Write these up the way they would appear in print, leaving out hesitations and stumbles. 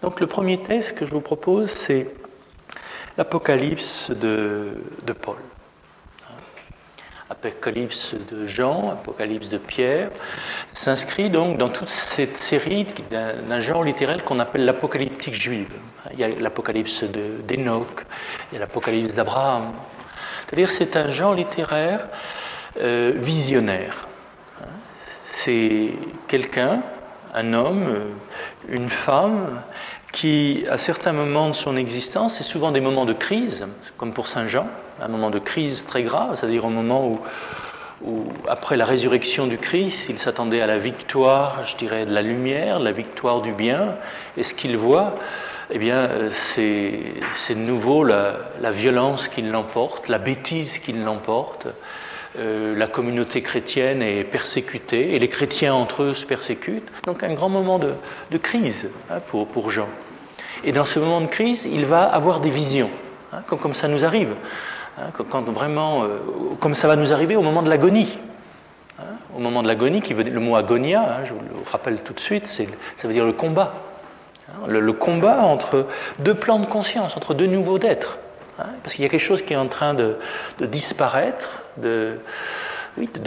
Donc le premier texte que je vous propose, c'est l'Apocalypse de Paul. Apocalypse de Jean, Apocalypse de Pierre, s'inscrit donc dans toute cette série d'un genre littéraire qu'on appelle l'apocalyptique juive. Il y a l'Apocalypse d'Enoch, il y a l'Apocalypse d'Abraham. C'est-à-dire c'est un genre littéraire visionnaire. C'est quelqu'un, un homme, une femme, qui, à certains moments de son existence, et souvent des moments de crise, comme pour Saint Jean, un moment de crise très grave, c'est-à-dire au moment où après la résurrection du Christ, il s'attendait à la victoire, je dirais, de la lumière, la victoire du bien, et ce qu'il voit, eh bien, c'est de nouveau la violence qui l'emporte, la bêtise qui l'emporte. La communauté chrétienne est persécutée et les chrétiens entre eux se persécutent. Donc un grand moment de crise pour Jean. Et dans ce moment de crise, il va avoir des visions, comme ça nous arrive, quand vraiment, comme ça va nous arriver au moment de l'agonie. Au moment de l'agonie, le mot agonia, je vous le rappelle tout de suite, ça veut dire le combat. Le combat entre deux plans de conscience, entre deux niveaux d'être. Parce qu'il y a quelque chose qui est en train de disparaître, de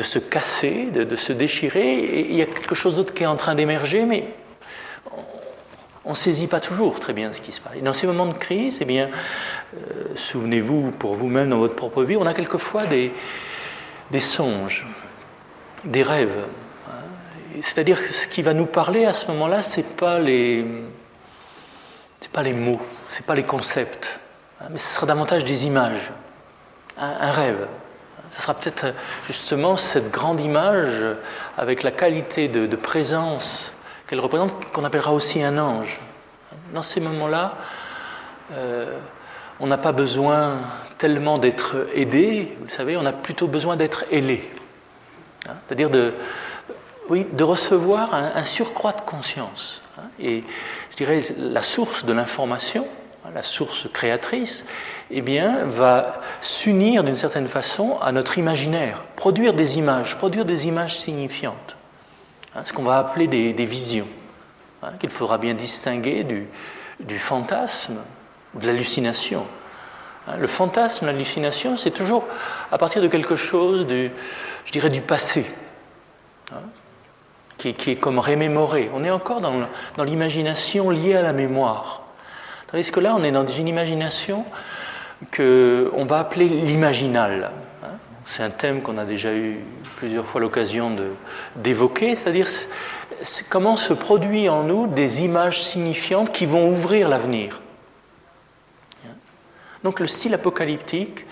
se casser, de se déchirer, et il y a quelque chose d'autre qui est en train d'émerger, mais on ne saisit pas toujours très bien ce qui se passe. Et dans ces moments de crise, eh bien, souvenez-vous pour vous-même dans votre propre vie, on a quelquefois des songes, des rêves. C'est-à-dire que ce qui va nous parler à ce moment-là, c'est pas les mots, c'est pas les concepts, mais ce sera davantage des images, un rêve. Ce sera peut-être justement cette grande image avec la qualité de présence qu'elle représente, qu'on appellera aussi un ange. Dans ces moments-là, on n'a pas besoin tellement d'être aidé, vous le savez, on a plutôt besoin d'être ailé. C'est-à-dire de recevoir un surcroît de conscience. Et je dirais la source de l'information, la source créatrice, eh bien, va s'unir d'une certaine façon à notre imaginaire, produire des images signifiantes, ce qu'on va appeler des visions, qu'il faudra bien distinguer du fantasme ou de l'hallucination. Le fantasme, l'hallucination, c'est toujours à partir de quelque chose, je dirais, du passé, qui est comme rémémoré. On est encore dans l'imagination liée à la mémoire. Tandis que là, on est dans une imagination qu'on va appeler l'imaginal. C'est un thème qu'on a déjà eu plusieurs fois l'occasion d'évoquer, c'est-à-dire comment se produit en nous des images signifiantes qui vont ouvrir l'avenir. Donc le style apocalyptique,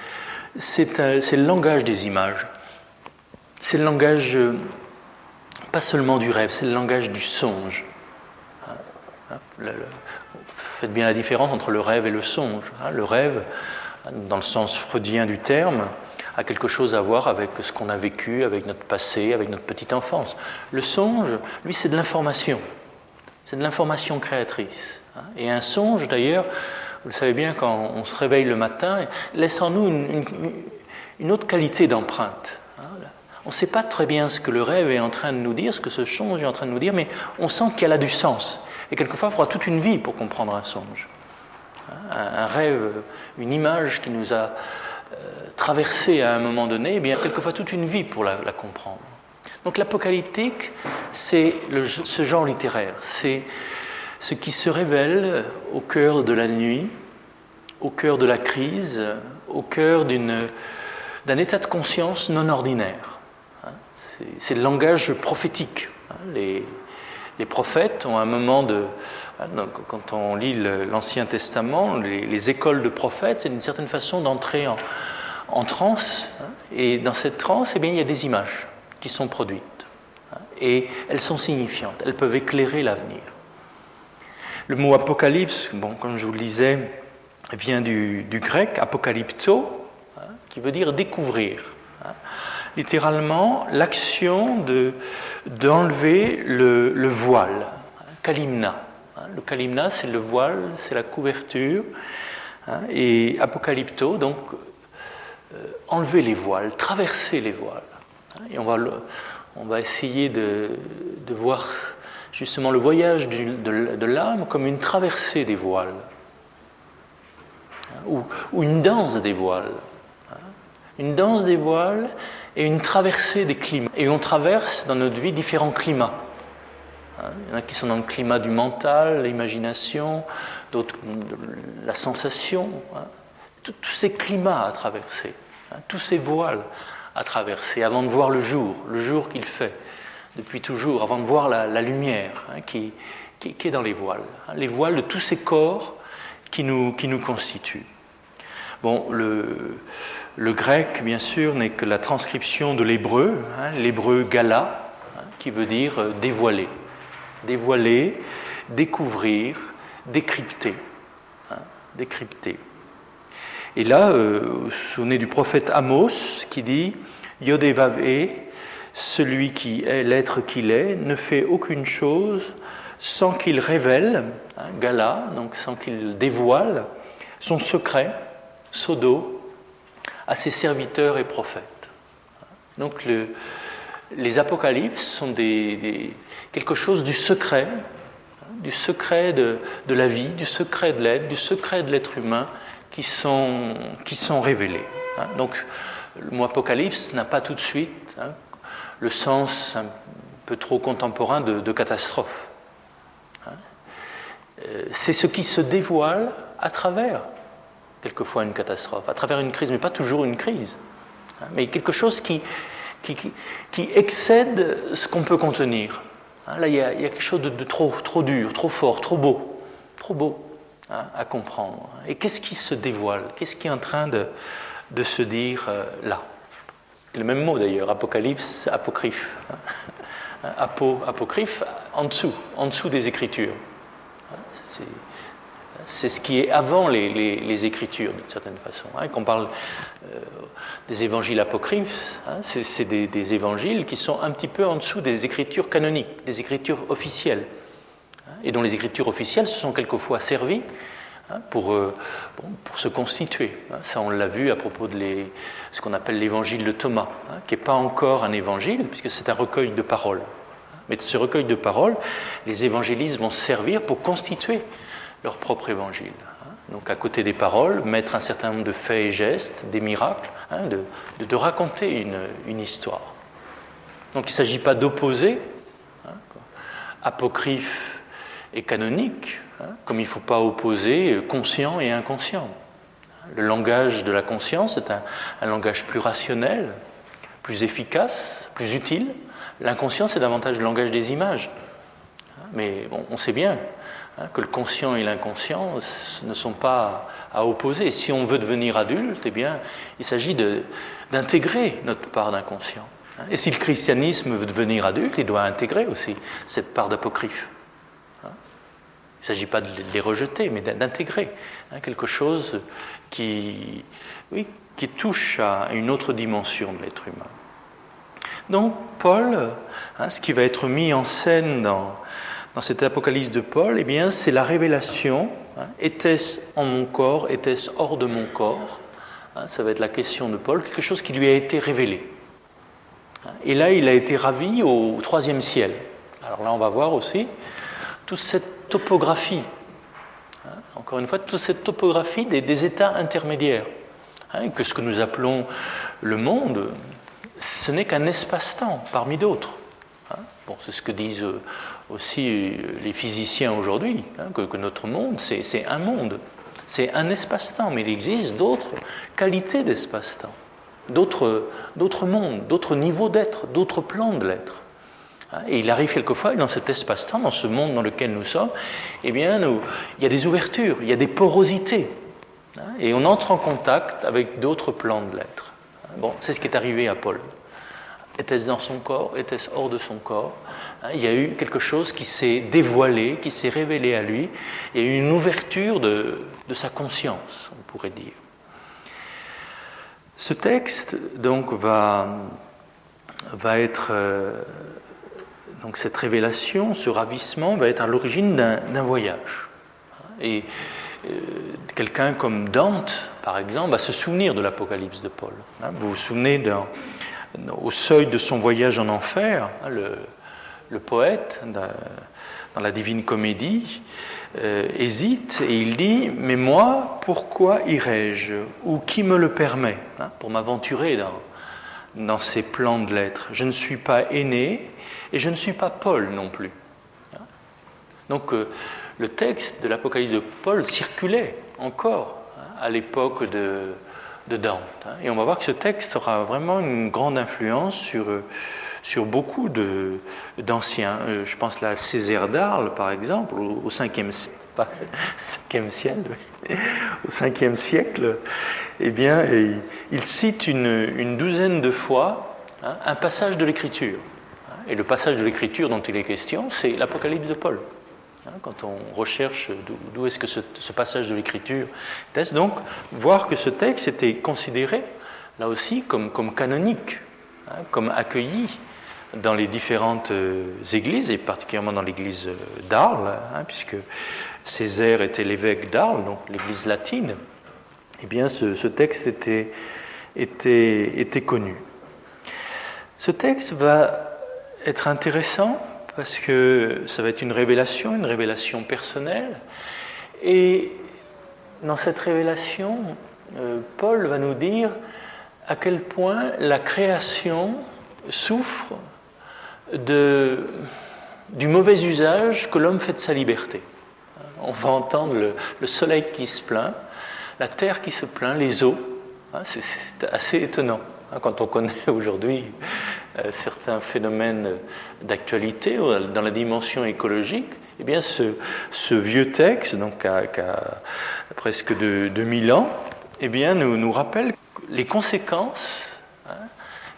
c'est le langage des images. C'est le langage, pas seulement du rêve, c'est le langage du songe. Faites bien la différence entre le rêve et le songe. Le rêve, dans le sens freudien du terme, a quelque chose à voir avec ce qu'on a vécu, avec notre passé, avec notre petite enfance. Le songe, lui, c'est de l'information. C'est de l'information créatrice. Et un songe, d'ailleurs, vous le savez bien, quand on se réveille le matin, laisse en nous une autre qualité d'empreinte. On ne sait pas très bien ce que le rêve est en train de nous dire, ce que ce songe est en train de nous dire, mais on sent qu'elle a du sens. Et quelquefois, il faudra toute une vie pour comprendre un songe. Un rêve, une image qui nous a traversé à un moment donné, eh bien, quelquefois toute une vie pour la comprendre. Donc l'apocalyptique, c'est ce genre littéraire. C'est ce qui se révèle au cœur de la nuit, au cœur de la crise, au cœur d'un état de conscience non ordinaire. C'est le langage prophétique. Les prophètes ont un moment quand on lit l'Ancien Testament, les écoles de prophètes, c'est d'une certaine façon d'entrer en transe. Et dans cette transe, eh bien, il y a des images qui sont produites. Et elles sont signifiantes, elles peuvent éclairer l'avenir. Le mot apocalypse, comme je vous le disais, vient du grec apocalypto, qui veut dire découvrir. Littéralement, l'action d'enlever le voile, kalimna. Le kalimna, c'est le voile, c'est la couverture. Et apocalypto, donc, enlever les voiles, traverser les voiles. Et on va essayer de voir justement le voyage de l'âme comme une traversée des voiles, ou une danse des voiles. Une danse des voiles et une traversée des climats. Et on traverse dans notre vie différents climats. Il y en a qui sont dans le climat du mental, l'imagination, d'autres la sensation. Tous ces climats à traverser, tous ces voiles à traverser avant de voir le jour qu'il fait depuis toujours, avant de voir la lumière qui est dans les voiles de tous ces corps qui nous constituent. Bon, le grec, bien sûr, n'est que la transcription de l'hébreu, l'hébreu gala, qui veut dire dévoiler. Dévoiler, découvrir, décrypter. Décrypter. Et là, vous vous souvenez du prophète Amos qui dit « Yodévavé, celui qui est l'être qu'il est, ne fait aucune chose sans qu'il révèle, gala, donc sans qu'il dévoile, son secret, sodo, à ses serviteurs et prophètes. » Donc les apocalypses sont quelque chose du secret de la vie, du secret de l'être, du secret de l'être humain qui sont révélés. Donc le mot apocalypse n'a pas tout de suite le sens un peu trop contemporain de catastrophe. C'est ce qui se dévoile à travers quelquefois une catastrophe, à travers une crise, mais pas toujours une crise, mais quelque chose qui excède ce qu'on peut contenir. Là, il y a quelque chose de trop dur, trop fort, trop beau à comprendre. Et qu'est-ce qui se dévoile? Qu'est-ce qui est en train de se dire là? C'est le même mot d'ailleurs, apocalypse, apocryphe. Apocryphe, en dessous des Écritures. C'est ce qui est avant les Écritures, d'une certaine façon. Quand on parle des évangiles apocryphes, c'est des évangiles qui sont un petit peu en dessous des Écritures canoniques, des Écritures officielles, et dont les Écritures officielles se sont quelquefois servies pour se constituer. Ça, on l'a vu à propos de ce qu'on appelle l'évangile de Thomas, qui n'est pas encore un évangile, puisque c'est un recueil de paroles. Mais de ce recueil de paroles, les évangélistes vont se servir pour constituer leur propre évangile. Donc à côté des paroles, mettre un certain nombre de faits et gestes, des miracles, de raconter une histoire. Donc il ne s'agit pas d'opposer apocryphe et canonique, comme il ne faut pas opposer conscient et inconscient. Le langage de la conscience est un langage plus rationnel, plus efficace, plus utile. L'inconscient, c'est davantage le langage des images. Mais bon, on sait bien que le conscient et l'inconscient ne sont pas à opposer. Si on veut devenir adulte, eh bien, il s'agit d'intégrer notre part d'inconscient. Et si le christianisme veut devenir adulte, il doit intégrer aussi cette part d'apocryphe. Il ne s'agit pas de les rejeter, mais d'intégrer quelque chose qui touche à une autre dimension de l'être humain. Donc, Paul, ce qui va être mis en scène dans cette apocalypse de Paul, eh bien, c'est la révélation. Était-ce en mon corps, était-ce hors de mon corps? Ça va être la question de Paul, quelque chose qui lui a été révélé. Et là, il a été ravi au 3e ciel. Alors là, on va voir aussi toute cette topographie, encore une fois, toute cette topographie des états intermédiaires, que ce que nous appelons le monde, ce n'est qu'un espace-temps parmi d'autres. Bon, c'est ce que disent aussi les physiciens aujourd'hui, que notre monde, c'est un monde, c'est un espace-temps, mais il existe d'autres qualités d'espace-temps, d'autres mondes, d'autres niveaux d'être, d'autres plans de l'être. Et il arrive quelquefois, dans cet espace-temps, dans ce monde dans lequel nous sommes, eh bien, il y a des ouvertures, il y a des porosités, et on entre en contact avec d'autres plans de l'être. Bon, c'est ce qui est arrivé à Paul. Était-ce dans son corps? Était-ce hors de son corps? Il y a eu quelque chose qui s'est dévoilé, qui s'est révélé à lui. Il y a eu une ouverture de sa conscience, on pourrait dire. Ce texte, donc, va être... donc cette révélation, ce ravissement, va être à l'origine d'un voyage. Et quelqu'un comme Dante, par exemple, va se souvenir de l'Apocalypse de Paul. Vous vous souvenez au seuil de son voyage en enfer, le poète dans la Divine Comédie, hésite et il dit « Mais moi, pourquoi irais-je ? Ou qui me le permet pour m'aventurer dans ces plans de l'être ? Je ne suis pas Énée et je ne suis pas Paul non plus. » Donc le texte de l'Apocalypse de Paul circulait encore à l'époque de Dante. Et on va voir que ce texte aura vraiment une grande influence sur beaucoup d'anciens. Je pense là à Césaire d'Arles, par exemple, au 5e siècle. Pas 5e siècle, au 5e siècle, eh bien, il cite une douzaine de fois un passage de l'Écriture. Et le passage de l'Écriture dont il est question, c'est l'Apocalypse de Paul. Quand on recherche d'où est-ce que ce passage de l'Écriture est, donc voir que ce texte était considéré, là aussi, comme canonique, comme accueilli dans les différentes églises, et particulièrement dans l'église d'Arles, puisque Césaire était l'évêque d'Arles, donc l'église latine, eh bien ce texte était connu. Ce texte va être intéressant parce que ça va être une révélation personnelle, et dans cette révélation, Paul va nous dire à quel point la création souffre du mauvais usage que l'homme fait de sa liberté. On va entendre le soleil qui se plaint, la terre qui se plaint, les eaux. C'est assez étonnant quand on connaît aujourd'hui certains phénomènes d'actualité dans la dimension écologique. Eh bien, ce vieux texte, donc à presque 2000 ans, eh bien, nous rappelle les conséquences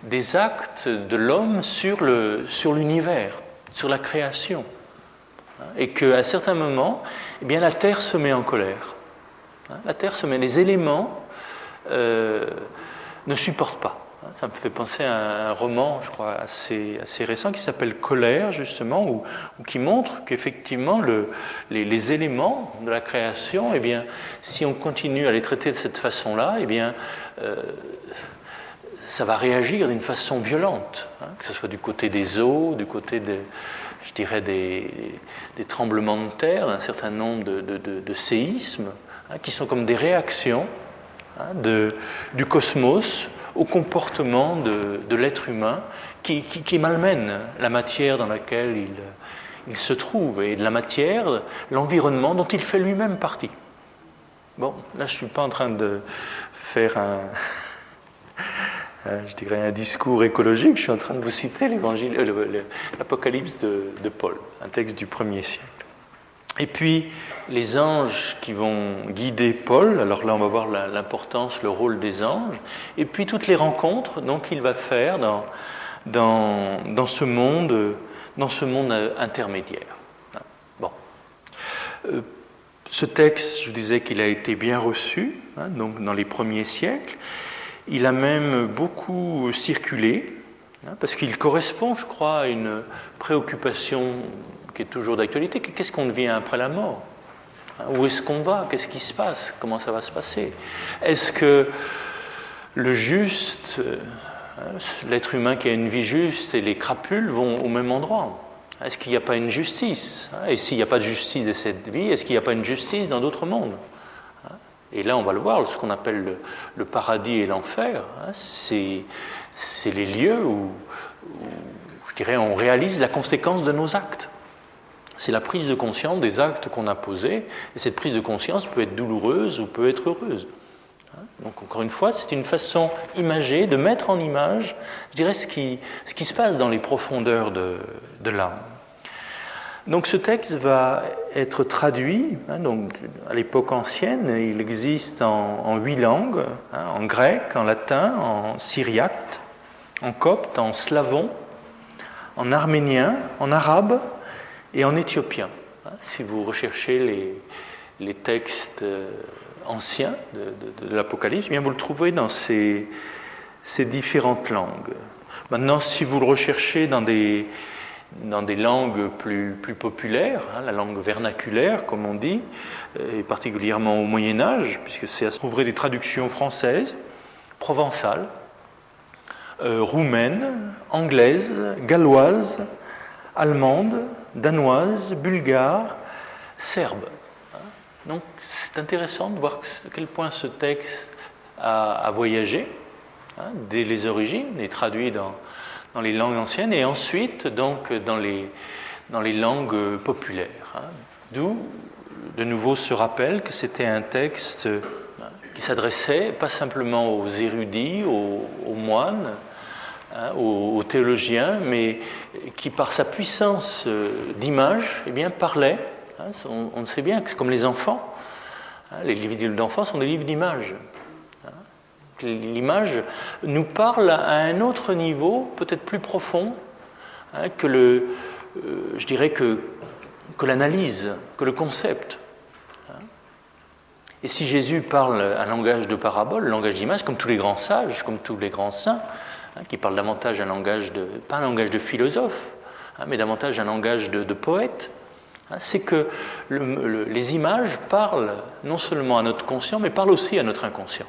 des actes de l'homme sur l'univers, sur la création, et qu'à certains moments, eh bien, la terre se met en colère. La terre se met, les éléments ne supportent pas. Ça me fait penser à un roman, je crois, assez récent qui s'appelle Colère, justement, ou qui montre qu'effectivement les éléments de la création, eh bien, si on continue à les traiter de cette façon-là, eh bien, ça va réagir d'une façon violente, que ce soit du côté des eaux, du côté je dirais des tremblements de terre, d'un certain nombre de séismes, qui sont comme des réactions du cosmos au comportement de l'être humain qui malmène la matière dans laquelle il se trouve, et de la matière, l'environnement dont il fait lui-même partie. Bon, là je ne suis pas en train de faire un discours écologique, je suis en train de vous citer l'Apocalypse de Paul, un texte du 1er siècle. Et puis, les anges qui vont guider Paul, alors là on va voir l'importance, le rôle des anges, et puis toutes les rencontres qu'il va faire dans ce monde intermédiaire. Bon. Ce texte, je disais qu'il a été bien reçu, donc dans les premiers siècles. Il a même beaucoup circulé, parce qu'il correspond, je crois, à une préoccupation qui est toujours d'actualité. Qu'est-ce qu'on devient après la mort ? Où est-ce qu'on va ? Qu'est-ce qui se passe ? Comment ça va se passer ? Est-ce que le juste, l'être humain qui a une vie juste, et les crapules vont au même endroit ? Est-ce qu'il n'y a pas une justice ? Et s'il n'y a pas de justice de cette vie, est-ce qu'il n'y a pas une justice dans d'autres mondes ? Et là, on va le voir, ce qu'on appelle le paradis et l'enfer, c'est les lieux où, je dirais, on réalise la conséquence de nos actes. C'est la prise de conscience des actes qu'on a posés, et cette prise de conscience peut être douloureuse ou peut être heureuse. Donc, encore une fois, c'est une façon imagée de mettre en image, je dirais, ce qui se passe dans les profondeurs de l'âme. Donc ce texte va être traduit, donc à l'époque ancienne, il existe en 8 langues, en grec, en latin, en syriaque, en copte, en slavon, en arménien, en arabe et en éthiopien. Si vous recherchez les textes anciens de l'Apocalypse, bien vous le trouverez dans ces différentes langues. Maintenant, si vous le recherchez dans des langues plus populaires, la langue vernaculaire, comme on dit, et particulièrement au Moyen-Âge, puisque c'est à trouver des traductions françaises, provençales, roumaines, anglaises, galloises, allemandes, danoise, bulgare, serbe. Donc c'est intéressant de voir à quel point ce texte a voyagé dès les origines, est traduit dans les langues anciennes et ensuite donc dans les langues populaires. D'où de nouveau ce rappel que c'était un texte qui s'adressait pas simplement aux érudits, aux moines, aux théologiens, mais qui par sa puissance d'image parlait. On sait bien que c'est comme les enfants. Les livres d'enfants sont des livres d'images. L'image nous parle à un autre niveau, peut-être plus profond, que je dirais que l'analyse, que le concept. Et si Jésus parle un langage de parabole, un langage d'image, comme tous les grands sages, comme tous les grands saints, qui parlent davantage pas un langage de philosophe, mais davantage un langage de poète, c'est que les images parlent non seulement à notre conscient, mais parlent aussi à notre inconscient.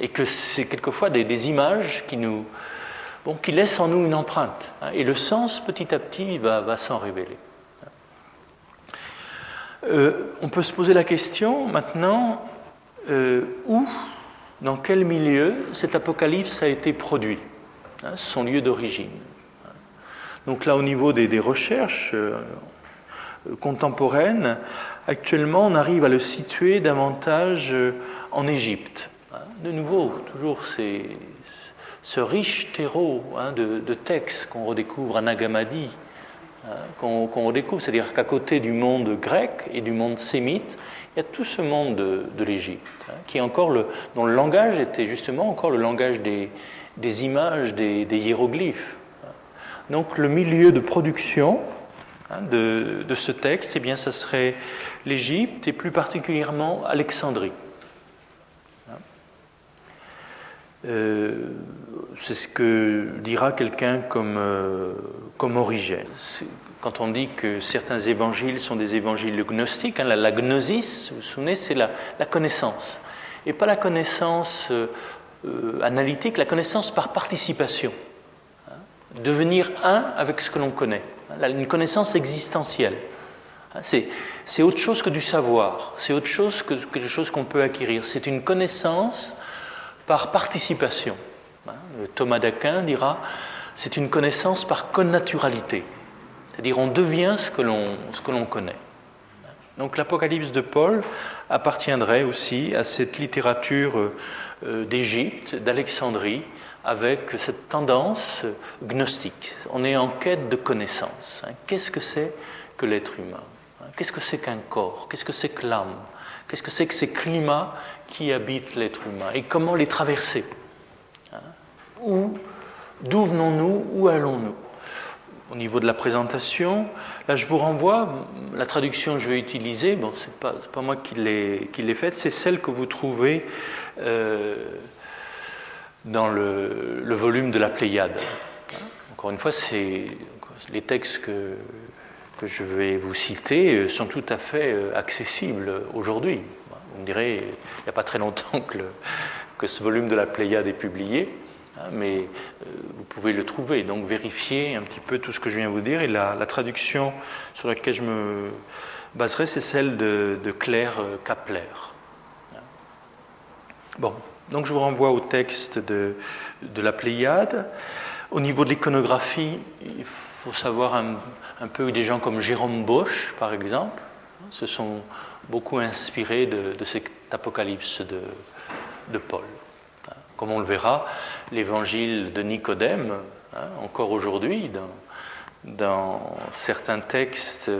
Et que c'est quelquefois des images qui laissent en nous une empreinte. Et le sens, petit à petit, va s'en révéler. On peut se poser la question maintenant, où, dans quel milieu cet apocalypse a été produit, son lieu d'origine. Donc là, au niveau des recherches contemporaines, actuellement, on arrive à le situer davantage en Égypte. De nouveau, toujours ce riche terreau de textes qu'on redécouvre à Nag Hammadi, qu'on redécouvre, c'est-à-dire qu'à côté du monde grec et du monde sémite, il y a tout ce monde de l'Égypte, qui est encore dont le langage était justement encore le langage des images, des hiéroglyphes. Donc le milieu de production de ce texte, ça serait l'Égypte et plus particulièrement Alexandrie. C'est ce que dira quelqu'un comme Origène. Quand on dit que certains évangiles sont des évangiles gnostiques, la gnosis, vous vous souvenez, c'est la connaissance. Et pas la connaissance analytique, la connaissance par participation. Devenir un avec ce que l'on connaît. Une connaissance existentielle. C'est autre chose que du savoir. C'est autre chose que quelque chose qu'on peut acquérir. C'est une connaissance par participation. Thomas d'Aquin dira, c'est une connaissance par connaturalité. C'est-à-dire on devient ce que l'on connaît. Donc l'Apocalypse de Paul appartiendrait aussi à cette littérature d'Égypte, d'Alexandrie, avec cette tendance gnostique. On est en quête de connaissance. Qu'est-ce que c'est que l'être humain ? Qu'est-ce que c'est qu'un corps ? Qu'est-ce que c'est que l'âme ? Qu'est-ce que c'est que ces climats qui habitent l'être humain ? Et comment les traverser ? D'où venons-nous ? Où allons-nous ? Au niveau de la présentation, là je vous renvoie, la traduction que je vais utiliser, c'est pas moi qui l'ai faite, c'est celle que vous trouvez dans le volume de la Pléiade. Encore une fois, les textes que je vais vous citer sont tout à fait accessibles aujourd'hui. Vous me direz, il n'y a pas très longtemps que ce volume de la Pléiade est publié, mais vous pouvez le trouver. Donc vérifiez un petit peu tout ce que je viens de vous dire. Et la traduction sur laquelle je me baserai, c'est celle de Claire Kapler. Bon, donc je vous renvoie au texte de la Pléiade. Au niveau de l'iconographie, il faut savoir un peu des gens comme Jérôme Bosch, par exemple, se sont beaucoup inspirés de cet apocalypse de Paul. Comme on le verra, l'évangile de Nicodème, encore aujourd'hui, dans certains textes,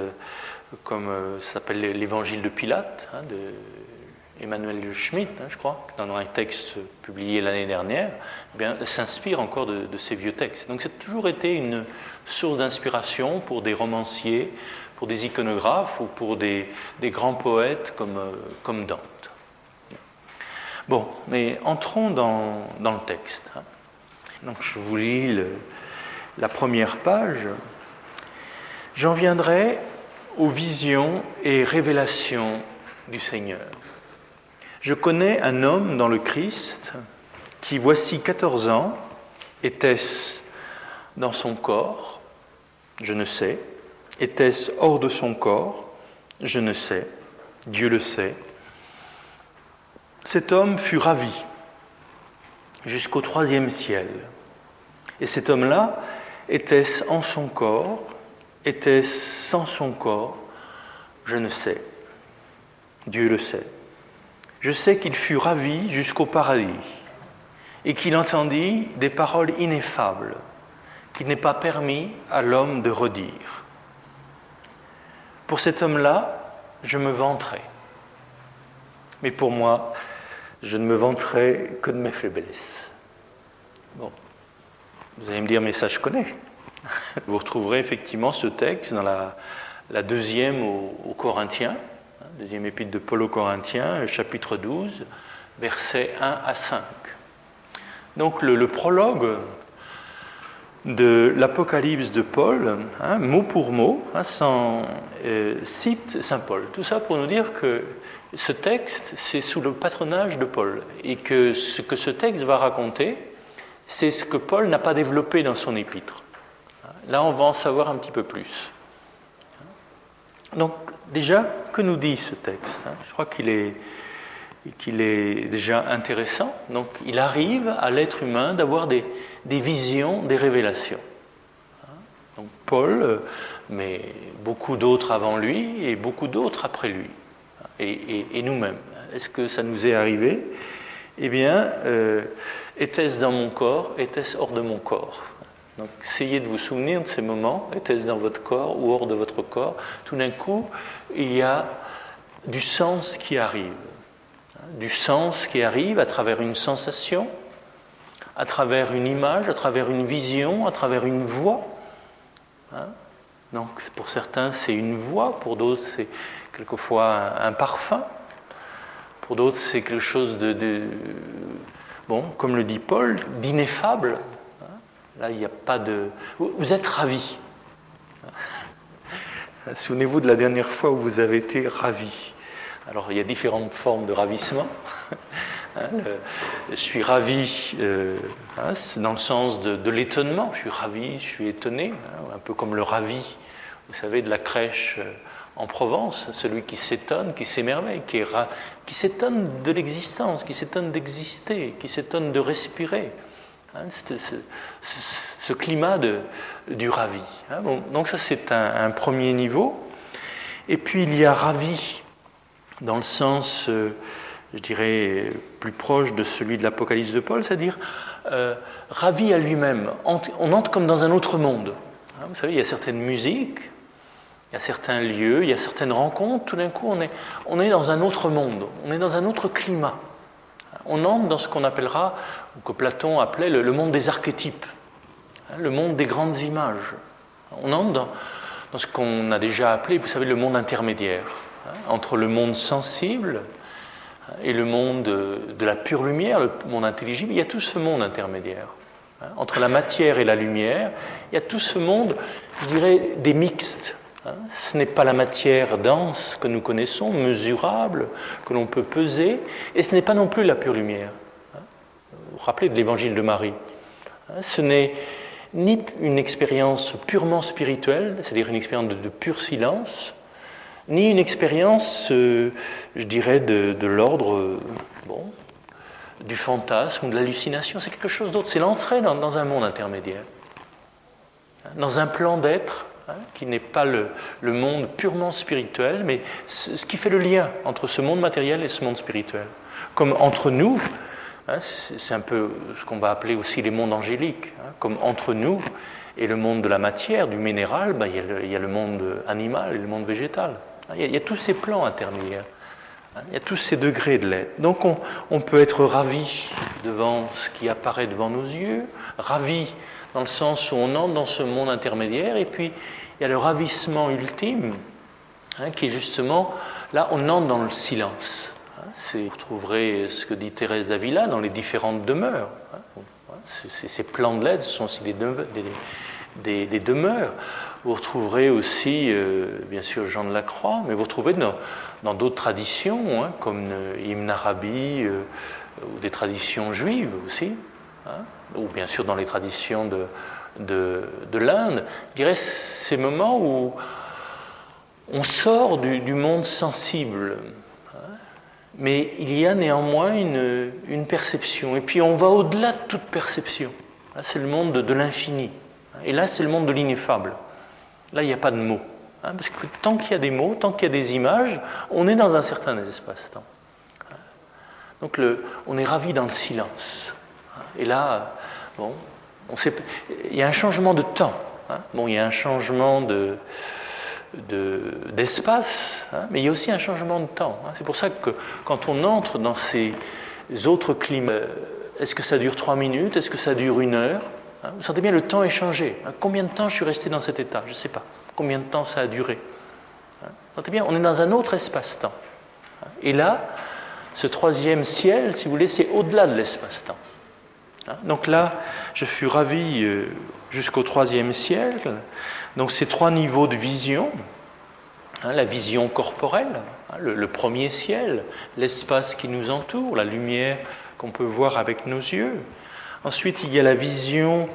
comme ça s'appelle l'évangile de Pilate, de Emmanuel Schmitt, je crois, dans un texte publié l'année dernière, s'inspire encore de ces vieux textes. Donc c'est toujours été une source d'inspiration pour des romanciers, pour des iconographes ou pour des grands poètes comme Dante. Bon, mais entrons dans le texte. Donc je vous lis la première page. J'en viendrai aux visions et révélations du Seigneur. Je connais un homme dans le Christ qui, voici 14 ans, était-ce dans son corps ? Je ne sais. Était-ce hors de son corps? Je ne sais. Dieu le sait. Cet homme fut ravi jusqu'au 3e ciel. Et cet homme-là, était-ce en son corps? Était-ce sans son corps? Je ne sais. Dieu le sait. Je sais qu'il fut ravi jusqu'au paradis et qu'il entendit des paroles ineffables qu'il n'est pas permis à l'homme de redire. Pour cet homme-là, je me vanterai. Mais pour moi, je ne me vanterai que de mes faiblesses. Bon, vous allez me dire, mais ça je connais. Vous retrouverez effectivement ce texte dans la deuxième aux Corinthiens, deuxième épître de Paul aux Corinthiens, chapitre 12, versets 1 à 5. Donc le prologue de l'Apocalypse de Paul, mot pour mot, cite Saint Paul. Tout ça pour nous dire que ce texte, c'est sous le patronage de Paul, et que ce que ce texte va raconter, c'est ce que Paul n'a pas développé dans son épître. Là, on va en savoir un petit peu plus. Donc, déjà, que nous dit ce texte? Je crois qu'il est déjà intéressant. Donc, il arrive à l'être humain d'avoir des visions, des révélations. Donc, Paul, mais beaucoup d'autres avant lui et beaucoup d'autres après lui. Et nous-mêmes. Est-ce que ça nous est arrivé? Eh bien, était-ce dans mon corps? Était-ce hors de mon corps? Donc, essayez de vous souvenir de ces moments. Était-ce dans votre corps ou hors de votre corps? Tout d'un coup, il y a du sens qui arrive. Du sens qui arrive à travers une sensation, à travers une image, à travers une vision, à travers une voix. Donc, pour certains, c'est une voix. Pour d'autres, c'est quelquefois un parfum. Pour d'autres, c'est quelque chose bon, comme le dit Paul, d'ineffable. Là, il n'y a pas de... Vous êtes ravis. Souvenez-vous de la dernière fois où vous avez été ravis. Alors, il y a différentes formes de ravissement. Je suis ravi dans le sens de l'étonnement. Je suis ravi, je suis étonné. Un peu comme le ravi, vous savez, de la crèche en Provence. Celui qui s'étonne, qui s'émerveille, qui s'étonne de l'existence, qui s'étonne d'exister, qui s'étonne de respirer. Ce climat du ravi. Bon, donc ça, c'est un premier niveau. Et puis, il y a ravi dans le sens, je dirais, plus proche de celui de l'Apocalypse de Paul, c'est-à-dire ravi à lui-même. On entre comme dans un autre monde. Vous savez, il y a certaines musiques, il y a certains lieux, il y a certaines rencontres. Tout d'un coup, on est dans un autre monde, on est dans un autre climat. On entre dans ce qu'on appellera, ou que Platon appelait le monde des archétypes, le monde des grandes images. On entre dans ce qu'on a déjà appelé, vous savez, le monde intermédiaire, entre le monde sensible et le monde de la pure lumière, le monde intelligible. Il y a tout ce monde intermédiaire. Entre la matière et la lumière, il y a tout ce monde, je dirais, des mixtes. Ce n'est pas la matière dense que nous connaissons, mesurable, que l'on peut peser, et ce n'est pas non plus la pure lumière. Vous vous rappelez de l'évangile de Marie. Ce n'est ni une expérience purement spirituelle, c'est-à-dire une expérience de pur silence, ni une expérience, je dirais, de l'ordre du fantasme ou de l'hallucination. C'est quelque chose d'autre. C'est l'entrée dans un monde intermédiaire, dans un plan d'être, qui n'est pas le monde purement spirituel, mais ce qui fait le lien entre ce monde matériel et ce monde spirituel. Comme entre nous, c'est un peu ce qu'on va appeler aussi les mondes angéliques, comme entre nous et le monde de la matière, du minéral, il y a le monde animal et le monde végétal. Il y a tous ces plans intermédiaires, il y a tous ces degrés de l'être. Donc on peut être ravi devant ce qui apparaît devant nos yeux, ravi dans le sens où on entre dans ce monde intermédiaire, et puis il y a le ravissement ultime, qui est justement, là on entre dans le silence. Vous retrouverez ce que dit Thérèse d'Avila dans les différentes demeures. Ces plans de l'être, ce sont aussi des demeures. Vous retrouverez aussi, bien sûr, Jean de la Croix, mais vous retrouvez dans d'autres traditions, comme Ibn Arabi, ou des traditions juives aussi, ou bien sûr dans les traditions de l'Inde. Je dirais ces moments où On sort du monde sensible, mais il y a néanmoins une perception. Et puis on va au-delà de toute perception. Là, c'est le monde de l'infini. Et là, c'est le monde de l'ineffable. Là, il n'y a pas de mots. Parce que tant qu'il y a des mots, tant qu'il y a des images, on est dans un certain espace-temps. Donc on est ravi dans le silence. Et là, bon, il y a un changement de temps. Bon, il y a un changement d'espace, mais il y a aussi un changement de temps. C'est pour ça que quand on entre dans ces autres climats, est-ce que ça dure 3 minutes? Est-ce que ça dure 1 heure? Vous sentez bien, le temps est changé. Combien de temps je suis resté dans cet état? Je ne sais pas. Combien de temps ça a duré? Vous sentez bien, on est dans un autre espace-temps. Et là, ce 3e ciel, si vous voulez, c'est au-delà de l'espace-temps. Donc là, je fus ravi jusqu'au 3e ciel. Donc ces 3 niveaux de vision, la vision corporelle, le 1er ciel, l'espace qui nous entoure, la lumière qu'on peut voir avec nos yeux. Ensuite, il y a la vision,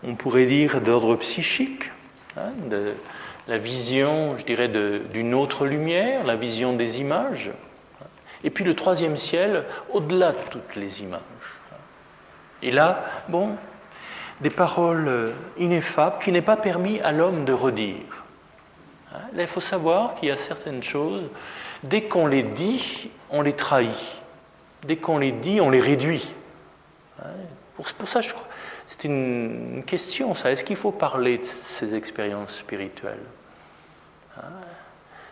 on pourrait dire, d'ordre psychique, la vision, je dirais, d'une autre lumière, la vision des images. Et puis le 3e ciel, au-delà de toutes les images. Et là, bon, des paroles ineffables qui n'est pas permis à l'homme de redire. Là, il faut savoir qu'il y a certaines choses, dès qu'on les dit, on les trahit. Dès qu'on les dit, on les réduit. Pour ça, je crois, c'est une question, ça. Est-ce qu'il faut parler de ces expériences spirituelles?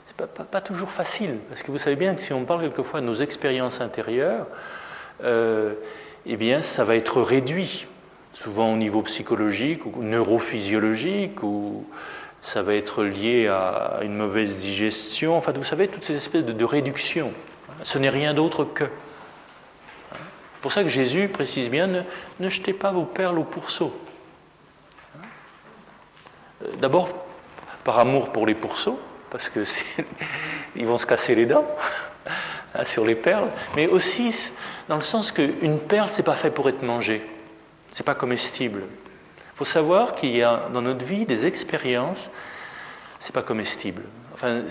C'est pas toujours facile, parce que vous savez bien que si on parle quelquefois de nos expériences intérieures, eh bien, ça va être réduit, souvent au niveau psychologique ou neurophysiologique, ou ça va être lié à une mauvaise digestion. Enfin, vous savez, toutes ces espèces de réduction. Ce n'est rien d'autre que. C'est pour ça que Jésus précise bien, ne jetez pas vos perles au pourceau. D'abord, par amour pour les pourceaux, parce que ils vont se casser les dents sur les perles, mais aussi dans le sens qu'une perle, c'est pas fait pour être mangée, c'est pas comestible. Il faut savoir qu'il y a dans notre vie des expériences, c'est pas comestible. Enfin,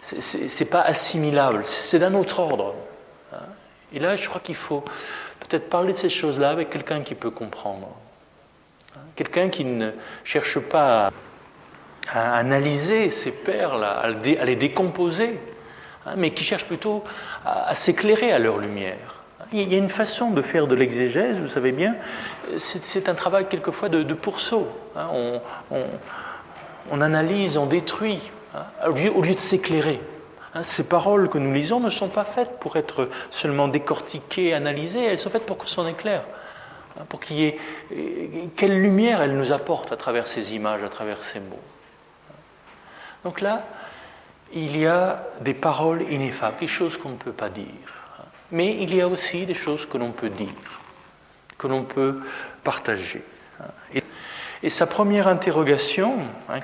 c'est pas assimilable, c'est d'un autre ordre. Et là, je crois qu'il faut peut-être parler de ces choses-là avec quelqu'un qui peut comprendre. Quelqu'un qui ne cherche pas à analyser ces perles, à les décomposer, mais qui cherche plutôt à s'éclairer à leur lumière. Il y a une façon de faire de l'exégèse, vous savez bien, c'est un travail quelquefois de pourceau. On analyse, on détruit, au lieu de s'éclairer. Ces paroles que nous lisons ne sont pas faites pour être seulement décortiquées, analysées, elles sont faites pour qu'on s'en éclaire. Pour qu'il y ait quelle lumière elles nous apportent à travers ces images, à travers ces mots. Donc là, il y a des paroles ineffables, des choses qu'on ne peut pas dire. Mais il y a aussi des choses que l'on peut dire, que l'on peut partager. Et sa première interrogation,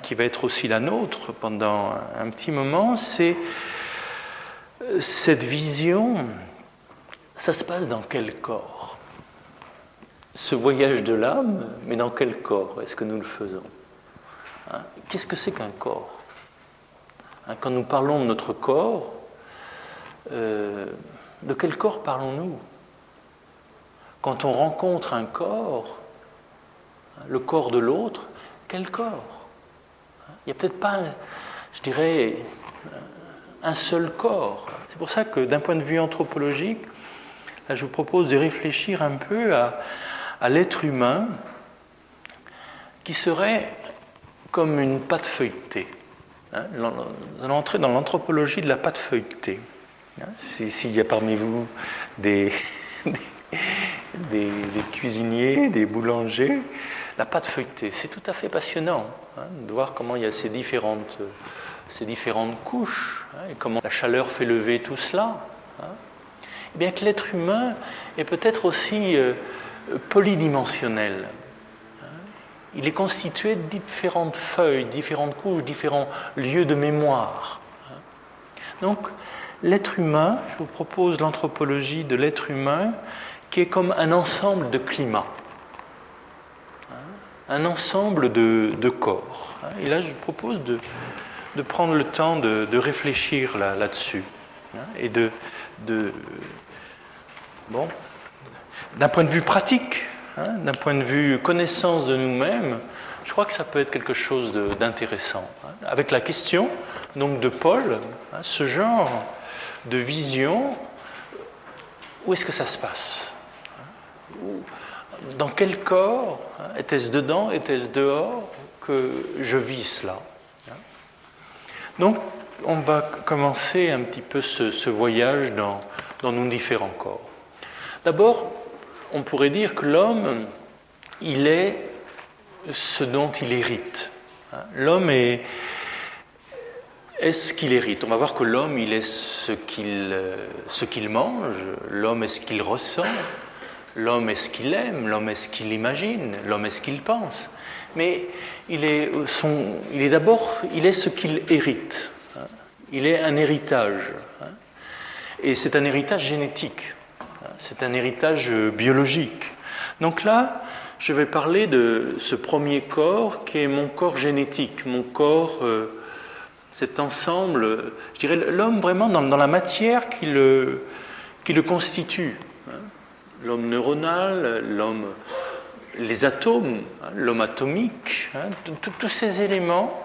qui va être aussi la nôtre pendant un petit moment, c'est cette vision, ça se passe dans quel corps? Ce voyage de l'âme, mais dans quel corps est-ce que nous le faisons? Qu'est-ce que c'est qu'un corps? Quand nous parlons de notre corps, de quel corps parlons-nous? Quand on rencontre un corps, le corps de l'autre, quel corps? Il n'y a peut-être pas, je dirais, un seul corps. C'est pour ça que d'un point de vue anthropologique, là, je vous propose de réfléchir un peu à l'être humain qui serait comme une pâte feuilletée. Nous allons entrer dans l'anthropologie de la pâte feuilletée. S'il y a parmi vous des cuisiniers, des boulangers, la pâte feuilletée, c'est tout à fait passionnant de voir comment il y a ces différentes couches et comment la chaleur fait lever tout cela. Et bien que l'être humain est peut-être aussi polydimensionnel. Il est constitué de différentes feuilles, différentes couches, différents lieux de mémoire. Donc, l'être humain, je vous propose l'anthropologie de l'être humain qui est comme un ensemble de climats, un ensemble de corps. Et là, je vous propose de prendre le temps de réfléchir là-dessus. Et bon, d'un point de vue pratique, d'un point de vue connaissance de nous-mêmes, je crois que ça peut être quelque chose d'intéressant. Avec la question donc de Paul, ce genre de vision, où est-ce que ça se passe? Dans quel corps? Était-ce dedans? Était-ce dehors que je vis cela? Donc, on va commencer un petit peu ce voyage dans nos différents corps. D'abord, on pourrait dire que l'homme, il est ce dont il hérite. L'homme est ce qu'il hérite. On va voir que l'homme, il est ce qu'il mange, l'homme est ce qu'il ressent, l'homme est ce qu'il aime, l'homme est ce qu'il imagine, l'homme est ce qu'il pense. Mais il est ce qu'il hérite. Il est un héritage. Et c'est un héritage génétique. C'est un héritage biologique. Donc là, je vais parler de ce premier corps qui est mon corps génétique, mon corps, cet ensemble, je dirais l'homme vraiment dans la matière qui le constitue. L'homme neuronal, les atomes, l'homme atomique, tous ces éléments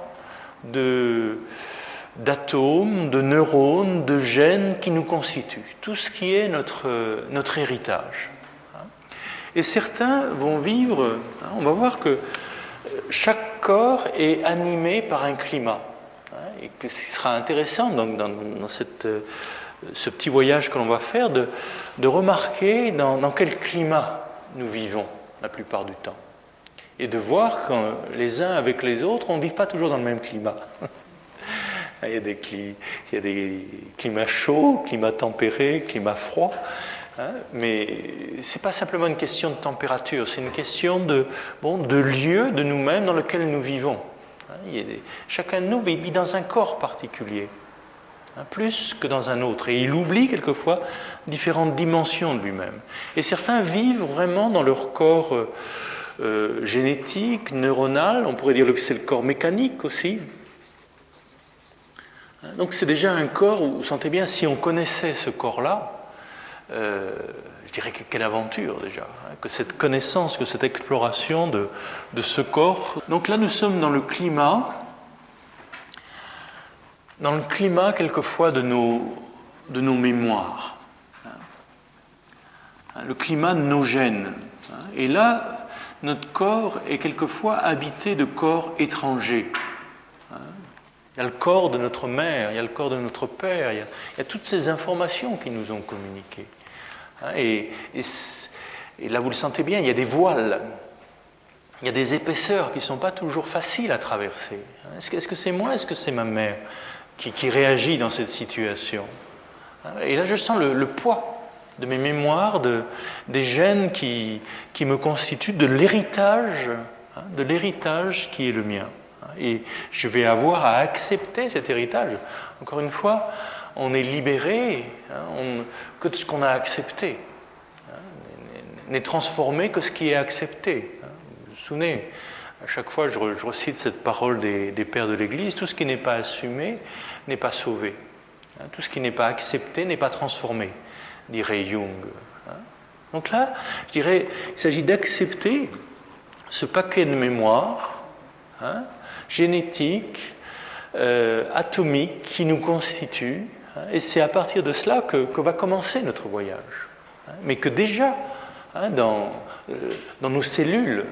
d'atomes, de neurones, de gènes qui nous constituent, tout ce qui est notre héritage. Et certains vont vivre, on va voir que chaque corps est animé par un climat. Et que ce sera intéressant donc, dans ce petit voyage que l'on va faire de remarquer dans quel climat nous vivons la plupart du temps. Et de voir que les uns avec les autres, on ne vit pas toujours dans le même climat. Il y a des climats chauds, climats tempérés, climats froids. Mais ce n'est pas simplement une question de température, c'est une question de lieu de nous-mêmes dans lequel nous vivons. Chacun de nous vit dans un corps particulier, plus que dans un autre. Et il oublie quelquefois différentes dimensions de lui-même. Et certains vivent vraiment dans leur corps génétique, neuronal, on pourrait dire que c'est le corps mécanique aussi. Donc c'est déjà un corps où, vous sentez bien, si on connaissait ce corps-là, je dirais quelle aventure déjà, que cette connaissance, que cette exploration de ce corps. Donc là nous sommes dans le climat quelquefois de nos mémoires, le climat de nos gènes. Et là, notre corps est quelquefois habité de corps étrangers. Il y a le corps de notre mère, il y a le corps de notre père, il y a toutes ces informations qui nous ont communiquées. Et là, vous le sentez bien, il y a des voiles, il y a des épaisseurs qui ne sont pas toujours faciles à traverser. Est-ce que c'est moi, est-ce que c'est ma mère qui réagit dans cette situation? Et là, je sens le poids de mes mémoires, des gènes qui me constituent, de l'héritage qui est le mien. Et je vais avoir à accepter cet héritage. Encore une fois, on est libéré que de ce qu'on a accepté. N'est transformé que ce qui est accepté. Vous vous souvenez, à chaque fois je recite cette parole des pères de l'Église, tout ce qui n'est pas assumé n'est pas sauvé. Tout ce qui n'est pas accepté n'est pas transformé, dirait Jung. Donc là, je dirais, il s'agit d'accepter ce paquet de mémoire, génétique, atomique, qui nous constitue, et c'est à partir de cela que va commencer notre voyage. Mais que déjà, dans nos cellules,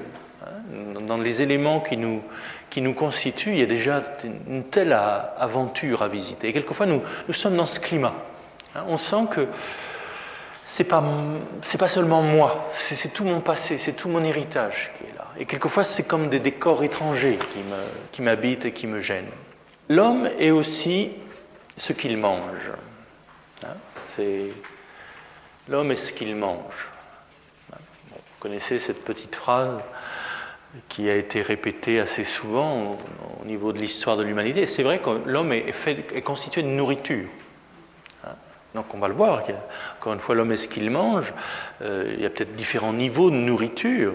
dans les éléments qui nous constituent, il y a déjà une telle aventure à visiter. Et quelquefois, nous sommes dans ce climat. On sent que c'est pas seulement moi, c'est tout mon passé, c'est tout mon héritage qui est là. Et quelquefois, c'est comme des corps étrangers qui m'habitent et qui me gênent. L'homme est aussi ce qu'il mange. L'homme est ce qu'il mange. Vous connaissez cette petite phrase qui a été répétée assez souvent au niveau de l'histoire de l'humanité. Et c'est vrai que l'homme est constitué de nourriture. Donc on va le voir, encore une fois, l'homme est ce qu'il mange, il y a peut-être différents niveaux de nourriture.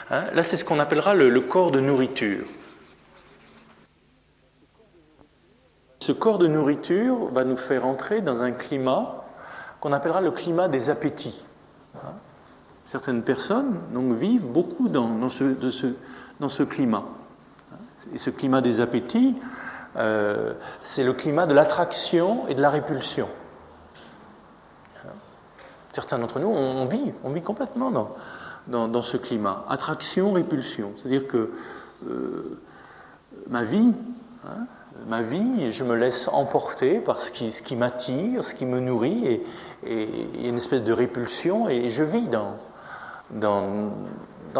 Là, c'est ce qu'on appellera le corps de nourriture. Ce corps de nourriture va nous faire entrer dans un climat qu'on appellera le climat des appétits. Certaines personnes donc, vivent beaucoup dans ce climat. Et ce climat des appétits, c'est le climat de l'attraction et de la répulsion. Certains d'entre nous, on vit complètement dans ce climat. Attraction, répulsion. C'est-à-dire que ma vie, je me laisse emporter par ce qui m'attire, ce qui me nourrit, et il y a une espèce de répulsion, et je vis dans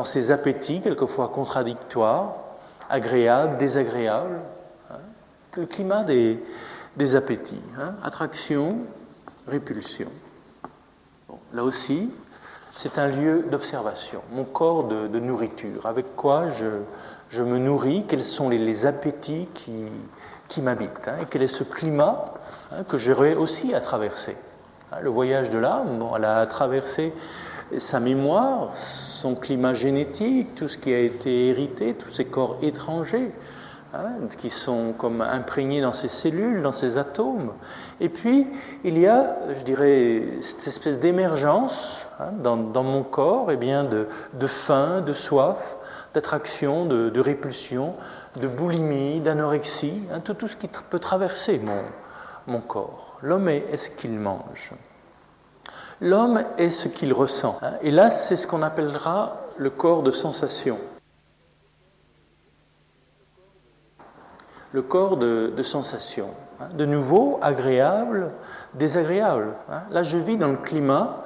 ces appétits, quelquefois contradictoires, agréables, désagréables. Le climat des appétits. Attraction, répulsion. Bon, là aussi, c'est un lieu d'observation. Mon corps de nourriture. Avec quoi je me nourris? Quels sont les appétits qui m'habitent? Et quel est ce climat que j'aurai aussi à traverser? Le voyage de l'âme, elle a traversé sa mémoire, son climat génétique, tout ce qui a été hérité, tous ces corps étrangers, qui sont comme imprégnés dans ces cellules, dans ces atomes. Et puis, il y a, je dirais, cette espèce d'émergence dans mon corps, de faim, de soif, d'attraction, de répulsion, de boulimie, d'anorexie, tout ce qui peut traverser mon corps. L'homme est ce qu'il mange. L'homme est ce qu'il ressent. Et là, c'est ce qu'on appellera le corps de sensation. Le corps de sensation. De nouveau, agréable, désagréable. Là, je vis dans le climat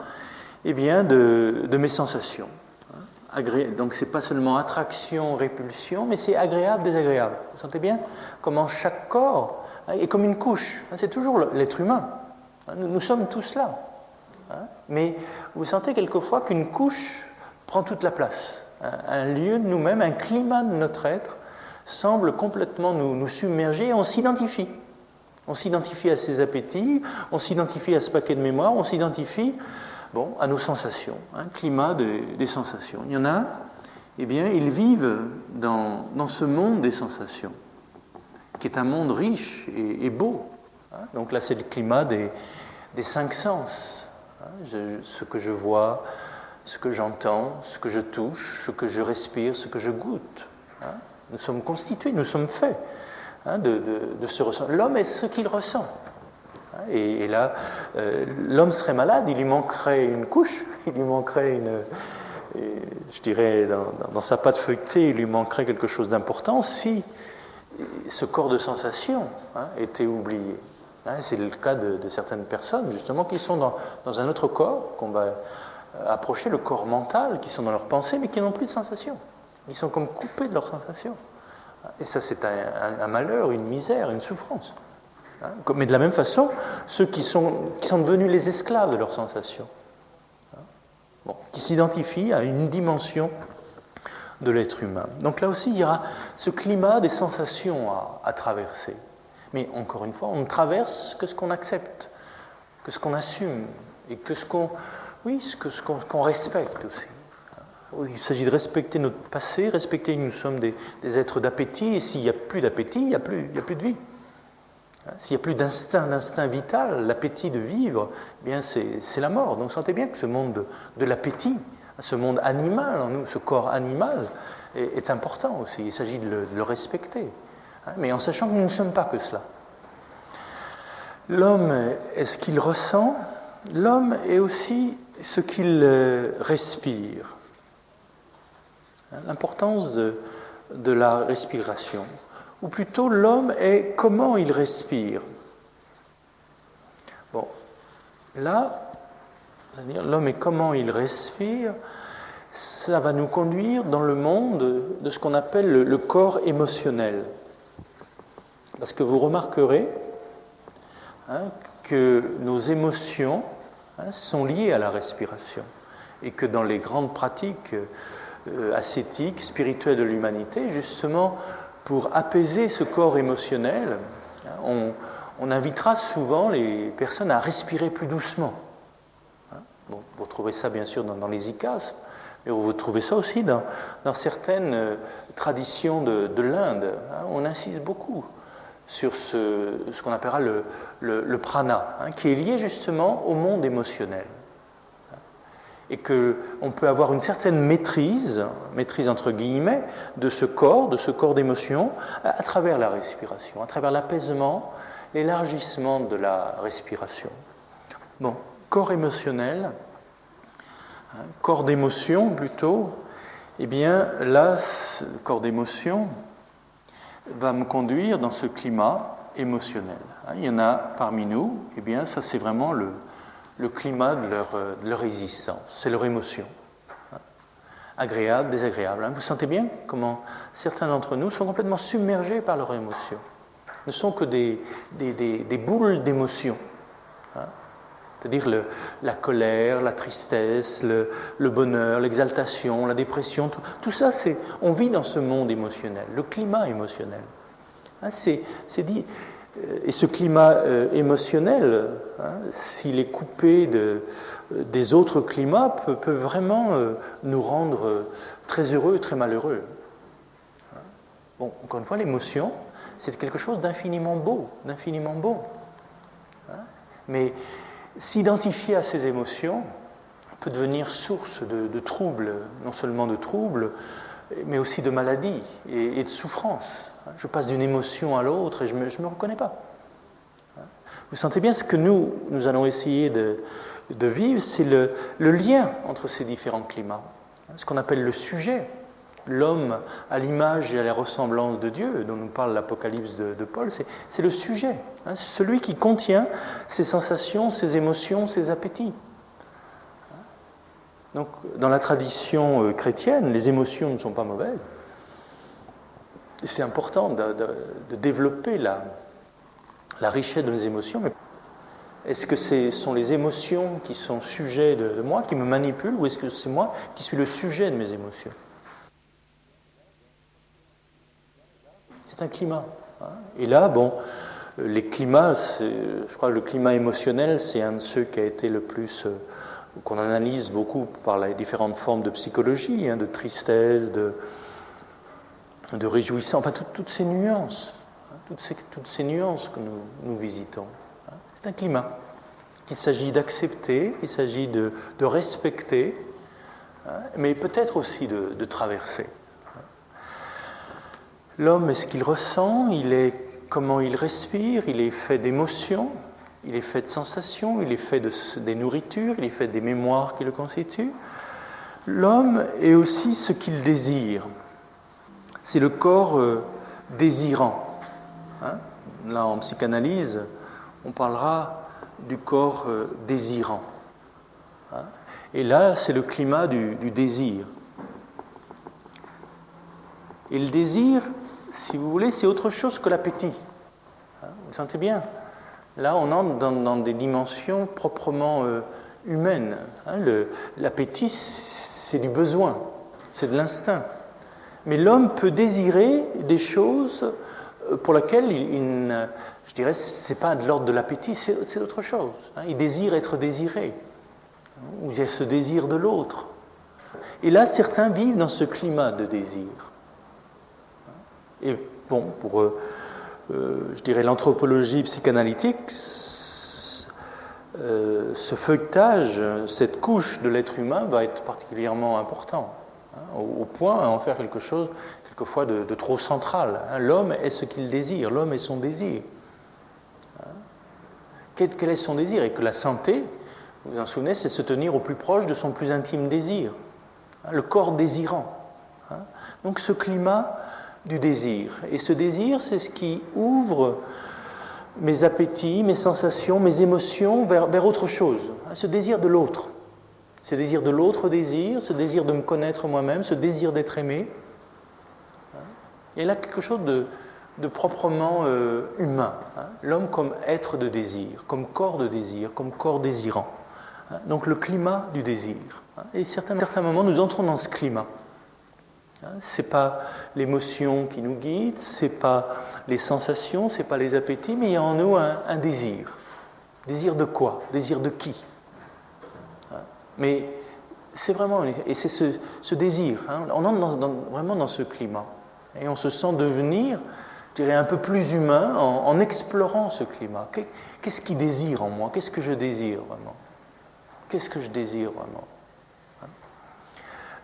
de mes sensations. Donc, ce n'est pas seulement attraction, répulsion, mais c'est agréable, désagréable. Vous sentez bien comment chaque corps est comme une couche. C'est toujours l'être humain. Nous sommes tous là. Mais vous sentez quelquefois qu'une couche prend toute la place. Un lieu de nous-mêmes, un climat de notre être semble complètement nous submerger et on s'identifie. On s'identifie à ses appétits, on s'identifie à ce paquet de mémoire, on s'identifie à nos sensations, un climat des sensations. Il y en a, ils vivent dans ce monde des sensations, qui est un monde riche et beau. Donc là, c'est le climat des cinq sens. Ce que je vois, ce que j'entends, ce que je touche, ce que je respire, ce que je goûte. Nous sommes constitués, nous sommes faits de ce ressenti. L'homme est ce qu'il ressent. Et là, l'homme serait malade, il lui manquerait une couche, il lui manquerait je dirais, dans sa pâte feuilletée, il lui manquerait quelque chose d'important si ce corps de sensation était oublié. C'est le cas de certaines personnes, justement, qui sont dans un autre corps, qu'on va approcher, le corps mental, qui sont dans leurs pensées, mais qui n'ont plus de sensations. Ils sont comme coupés de leurs sensations. Et ça, c'est un malheur, une misère, une souffrance. Mais de la même façon, ceux qui sont devenus les esclaves de leurs sensations, qui s'identifient à une dimension de l'être humain. Donc là aussi, il y aura ce climat des sensations à traverser. Mais encore une fois, on ne traverse que ce qu'on accepte, que ce qu'on assume, et que ce qu'on respecte aussi. Oui, il s'agit de respecter notre passé, respecter que nous sommes des êtres d'appétit, et s'il n'y a plus d'appétit, il n'y a plus de vie. S'il n'y a plus d'instinct vital, l'appétit de vivre, c'est la mort. Donc sentez bien que ce monde de l'appétit, ce monde animal en nous, ce corps animal, est important aussi. Il s'agit de le respecter. Mais en sachant que nous ne sommes pas que cela. L'homme est ce qu'il ressent, l'homme est aussi ce qu'il respire. L'importance de la respiration. Ou plutôt, l'homme est comment il respire. Bon, là, l'homme est comment il respire, ça va nous conduire dans le monde de ce qu'on appelle le corps émotionnel. Parce que vous remarquerez que nos émotions sont liées à la respiration et que dans les grandes pratiques ascétiques, spirituelles de l'humanité, justement, pour apaiser ce corps émotionnel, on invitera souvent les personnes à respirer plus doucement. Bon, vous retrouvez ça bien sûr dans les ikas, mais vous retrouvez ça aussi dans certaines traditions de l'Inde. On insiste beaucoup sur ce qu'on appellera le prana, qui est lié justement au monde émotionnel. Et qu'on peut avoir une certaine maîtrise entre guillemets, de ce corps d'émotion, à travers la respiration, à travers l'apaisement, l'élargissement de la respiration. Bon, corps émotionnel, corps d'émotion plutôt, eh bien là, le corps d'émotion va me conduire dans ce climat émotionnel. Il y en a parmi nous, eh bien ça c'est vraiment le climat de leur existence, c'est leur émotion. Agréable, désagréable. Vous sentez bien comment certains d'entre nous sont complètement submergés par leur émotion. Ne sont que des boules d'émotion. C'est-à-dire la colère, la tristesse, le bonheur, l'exaltation, la dépression, tout ça, on vit dans ce monde émotionnel, le climat émotionnel. C'est dit, et ce climat émotionnel, s'il est coupé des autres climats, peut vraiment nous rendre très heureux, très malheureux. Bon, encore une fois, l'émotion, c'est quelque chose d'infiniment beau, Mais s'identifier à ces émotions peut devenir source de troubles, non seulement de troubles, mais aussi de maladies et de souffrances. Je passe d'une émotion à l'autre et je ne me reconnais pas. Vous sentez bien ce que nous allons essayer de vivre, c'est le lien entre ces différents climats. Ce qu'on appelle le sujet, l'homme à l'image et à la ressemblance de Dieu, dont nous parle l'Apocalypse de Paul, c'est le sujet. C'est celui qui contient ses sensations, ses émotions, ses appétits. Donc, dans la tradition chrétienne, les émotions ne sont pas mauvaises. Et c'est important de développer la richesse de nos émotions. Mais est-ce que ce sont les émotions qui sont sujets de moi, qui me manipulent, ou est-ce que c'est moi qui suis le sujet de mes émotions ? C'est un climat. Et là, bon, les climats, je crois que le climat émotionnel, c'est un de ceux qui a été le plus, qu'on analyse beaucoup par les différentes formes de psychologie, de tristesse, de réjouissance, enfin toutes ces nuances, toutes ces nuances que nous visitons. C'est un climat qu'il s'agit d'accepter, qu'il s'agit de respecter, mais peut-être aussi de traverser. L'homme est ce qu'il ressent, comment il respire, il est fait d'émotions, il est fait de sensations, il est fait des nourritures, il est fait des mémoires qui le constituent. L'homme est aussi ce qu'il désire. C'est le corps désirant. Là, en psychanalyse, on parlera du corps désirant. Et là, c'est le climat du désir. Et le désir, si vous voulez, c'est autre chose que l'appétit. Vous sentez bien ? Là, on entre dans des dimensions proprement humaines. L'appétit, c'est du besoin, c'est de l'instinct. Mais l'homme peut désirer des choses pour lesquelles je dirais, c'est pas de l'ordre de l'appétit, c'est autre chose. Il désire être désiré, ou il y a ce désir de l'autre. Et là, certains vivent dans ce climat de désir. Et bon, pour, je dirais, l'anthropologie psychanalytique, ce feuilletage, cette couche de l'être humain va être particulièrement important, au point à en faire quelque chose, quelquefois, de trop central. L'homme est ce qu'il désire, l'homme est son désir. Quel est son désir ? Et que la santé, vous vous en souvenez, c'est se tenir au plus proche de son plus intime désir. Le corps désirant. Donc ce climat du désir. Et ce désir, c'est ce qui ouvre mes appétits, mes sensations, mes émotions vers autre chose. Ce désir de l'autre. Ce désir de l'autre désir, ce désir de me connaître moi-même, ce désir d'être aimé. Il y a là quelque chose de proprement humain. L'homme comme être de désir, comme corps de désir, comme corps désirant. Donc le climat du désir. Et à certains moments, nous entrons dans ce climat. Ce n'est pas l'émotion qui nous guide, ce n'est pas les sensations, ce n'est pas les appétits, mais il y a en nous un désir. Désir de quoi ? Désir de qui ? Mais c'est vraiment, et c'est ce désir, on entre vraiment dans ce climat. Et on se sent devenir je dirais, un peu plus humain en explorant ce climat. Qu'est-ce qui désire en moi? Qu'est-ce que je désire vraiment? Qu'est-ce que je désire vraiment?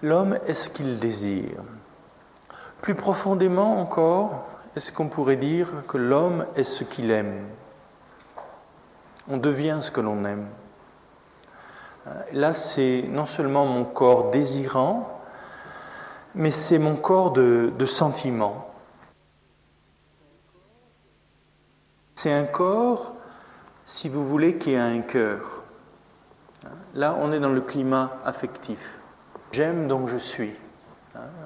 L'homme, est-ce qu'il désire? Plus profondément encore, est-ce qu'on pourrait dire que l'homme est ce qu'il aime? On devient ce que l'on aime. Là, c'est non seulement mon corps désirant, mais c'est mon corps de sentiment. C'est un corps, si vous voulez, qui a un cœur. Là, on est dans le climat affectif. J'aime donc je suis.